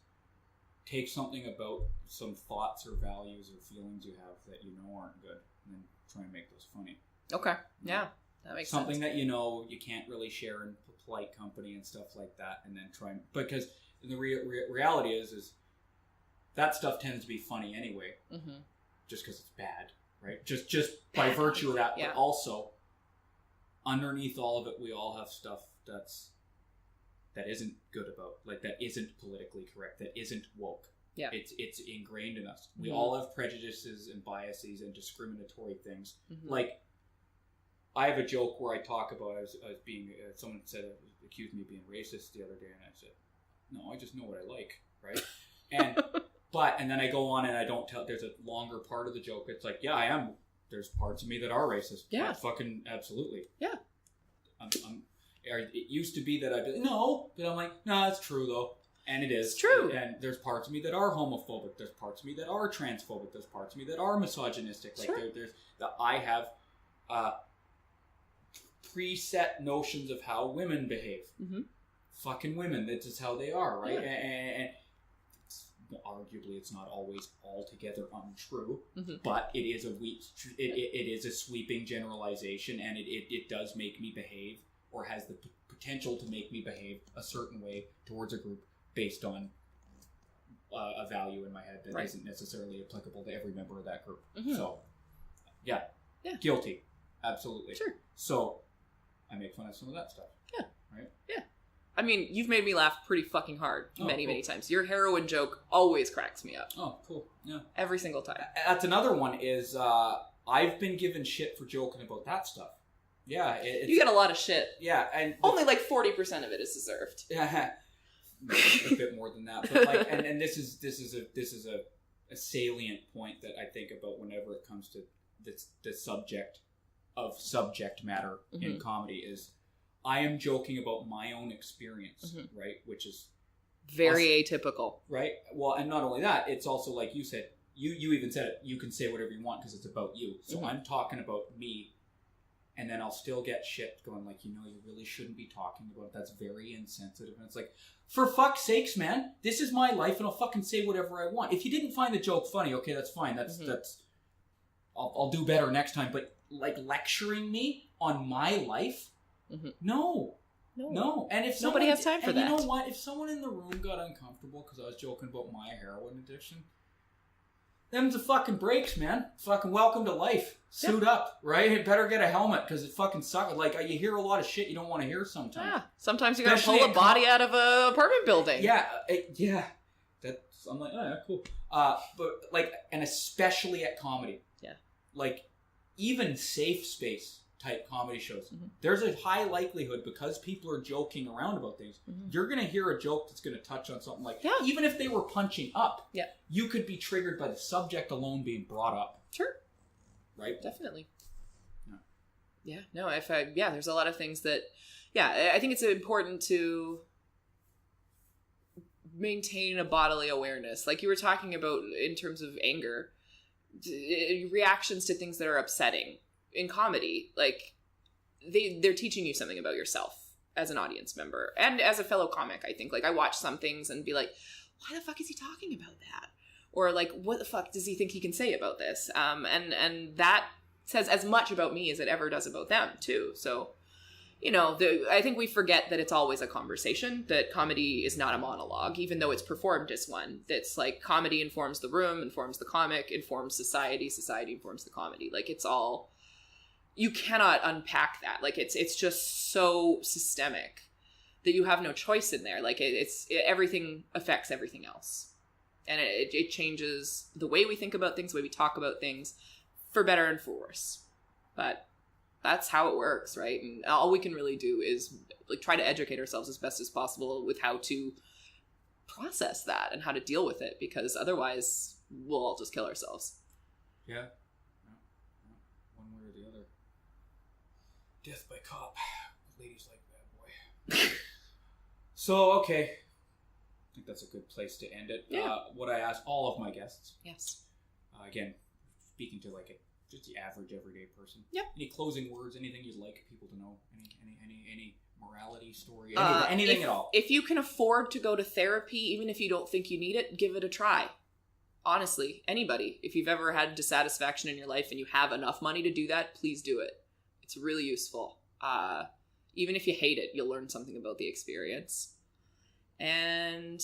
take something about some thoughts or values or feelings you have that you know aren't good, and then try and make those funny. Okay, yeah. That makes something sense. That you can't really share in polite company and stuff like that, and then try and, because the reality is that stuff tends to be funny anyway, just because it's bad, right? Just by virtue of that, but also underneath all of it, we all have stuff that isn't good about, like, that isn't politically correct, that isn't woke. Yeah, it's ingrained in us. We all have prejudices and biases and discriminatory things, like. I have a joke where I talk about I was being someone accused me of being racist the other day, and I said, no, I just know what I like, right? And then I go on and I don't tell. There's a longer part of the joke. It's like, yeah, I am. There's parts of me that are racist. Yeah, fucking absolutely. Yeah. It used to be that I'd be like, no, but I'm like, no, it's true though, and it is. It's true. And there's parts of me that are homophobic. There's parts of me that are transphobic. There's parts of me that are misogynistic. Like there's that I have. Preset notions of how women behave. Fucking women, that's just how they are, right? Yeah. And arguably it's not always altogether untrue, but it is it is a sweeping generalization, and it does make me behave, or has the potential to make me behave a certain way towards a group based on a value in my head that isn't necessarily applicable to every member of that group. So yeah, guilty, absolutely. Sure. So I make fun of some of that stuff. Yeah. Right? Yeah. I mean, you've made me laugh pretty fucking hard many times. Your heroin joke always cracks me up. Oh, cool. Yeah. Every single time. That's another one is, I've been given shit for joking about that stuff. Yeah. You get a lot of shit. Yeah. And only like 40% of it is deserved. Yeah. A bit more than that. But like, and this is a salient point that I think about whenever it comes to the subject of subject matter in comedy is I am joking about my own experience, right? Which is very atypical. Right? Well, and not only that, it's also like you said, you even said it, you can say whatever you want because it's about you. So I'm talking about me, and then I'll still get shit going like, you really shouldn't be talking about it. That's very insensitive. And it's like, for fuck's sakes, man, this is my life and I'll fucking say whatever I want. If you didn't find the joke funny, okay, that's fine. That's I'll do better next time. But like lecturing me on my life, no. And if nobody has time for that, you know what? If someone in the room got uncomfortable because I was joking about my heroin addiction, them's the fucking breaks, man. Fucking welcome to life. Suit up, right? You better get a helmet because it fucking sucks. Like, you hear a lot of shit you don't want to hear sometimes. Yeah, sometimes you gotta pull a body out of an apartment building. Yeah, I'm like, oh yeah, cool. But like, and especially at comedy. Yeah. Like, even safe space type comedy shows, there's a high likelihood, because people are joking around about things, you're going to hear a joke that's going to touch on something like, even if they were punching up, you could be triggered by the subject alone being brought up. Sure. Right? Definitely. Yeah. No, there's a lot of things that, I think it's important to maintain a bodily awareness. Like you were talking about in terms of anger, reactions to things that are upsetting in comedy, like they're teaching you something about yourself as an audience member and as a fellow comic. I think, like, I watch some things and be like, why the fuck is he talking about that? Or like, what the fuck does he think he can say about this? And that says as much about me as it ever does about them too. So, I think we forget that it's always a conversation, that comedy is not a monologue, even though it's performed as one. That's like, comedy informs the room, informs the comic, informs society, society informs the comedy. Like, it's all you cannot unpack that. Like it's just so systemic that you have no choice in there. Like everything affects everything else. And it changes the way we think about things, the way we talk about things, for better and for worse. But that's how it works, right? And all we can really do is like try to educate ourselves as best as possible with how to process that and how to deal with it, because otherwise we'll all just kill ourselves. Yeah. One way or the other. Death by cop. Ladies like that, boy. So, okay. I think that's a good place to end it. Yeah. What I ask all of my guests. Yes. Again, speaking to like just the average everyday person. Yep. Any closing words? Anything you'd like people to know? Any morality story? Anything at all? If you can afford to go to therapy, even if you don't think you need it, give it a try. Honestly, anybody. If you've ever had dissatisfaction in your life and you have enough money to do that, please do it. It's really useful. Even if you hate it, you'll learn something about the experience. And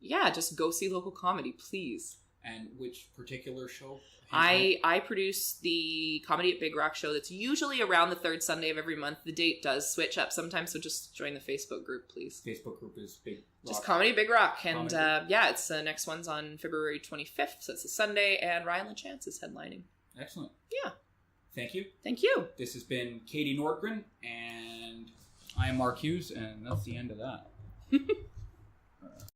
yeah, just go see local comedy, please. And which particular show? I produce the Comedy at Big Rock show that's usually around the third Sunday of every month. The date does switch up sometimes, so just join the Facebook group, please. Facebook group is Big Rock. Just Comedy at Big Rock. And yeah, it's the next one's on February 25th, so it's a Sunday, and Ryan LaChance is headlining. Excellent. Yeah. Thank you. Thank you. This has been Katie Nordgren, and I am Mark Hughes, and that's the end of that.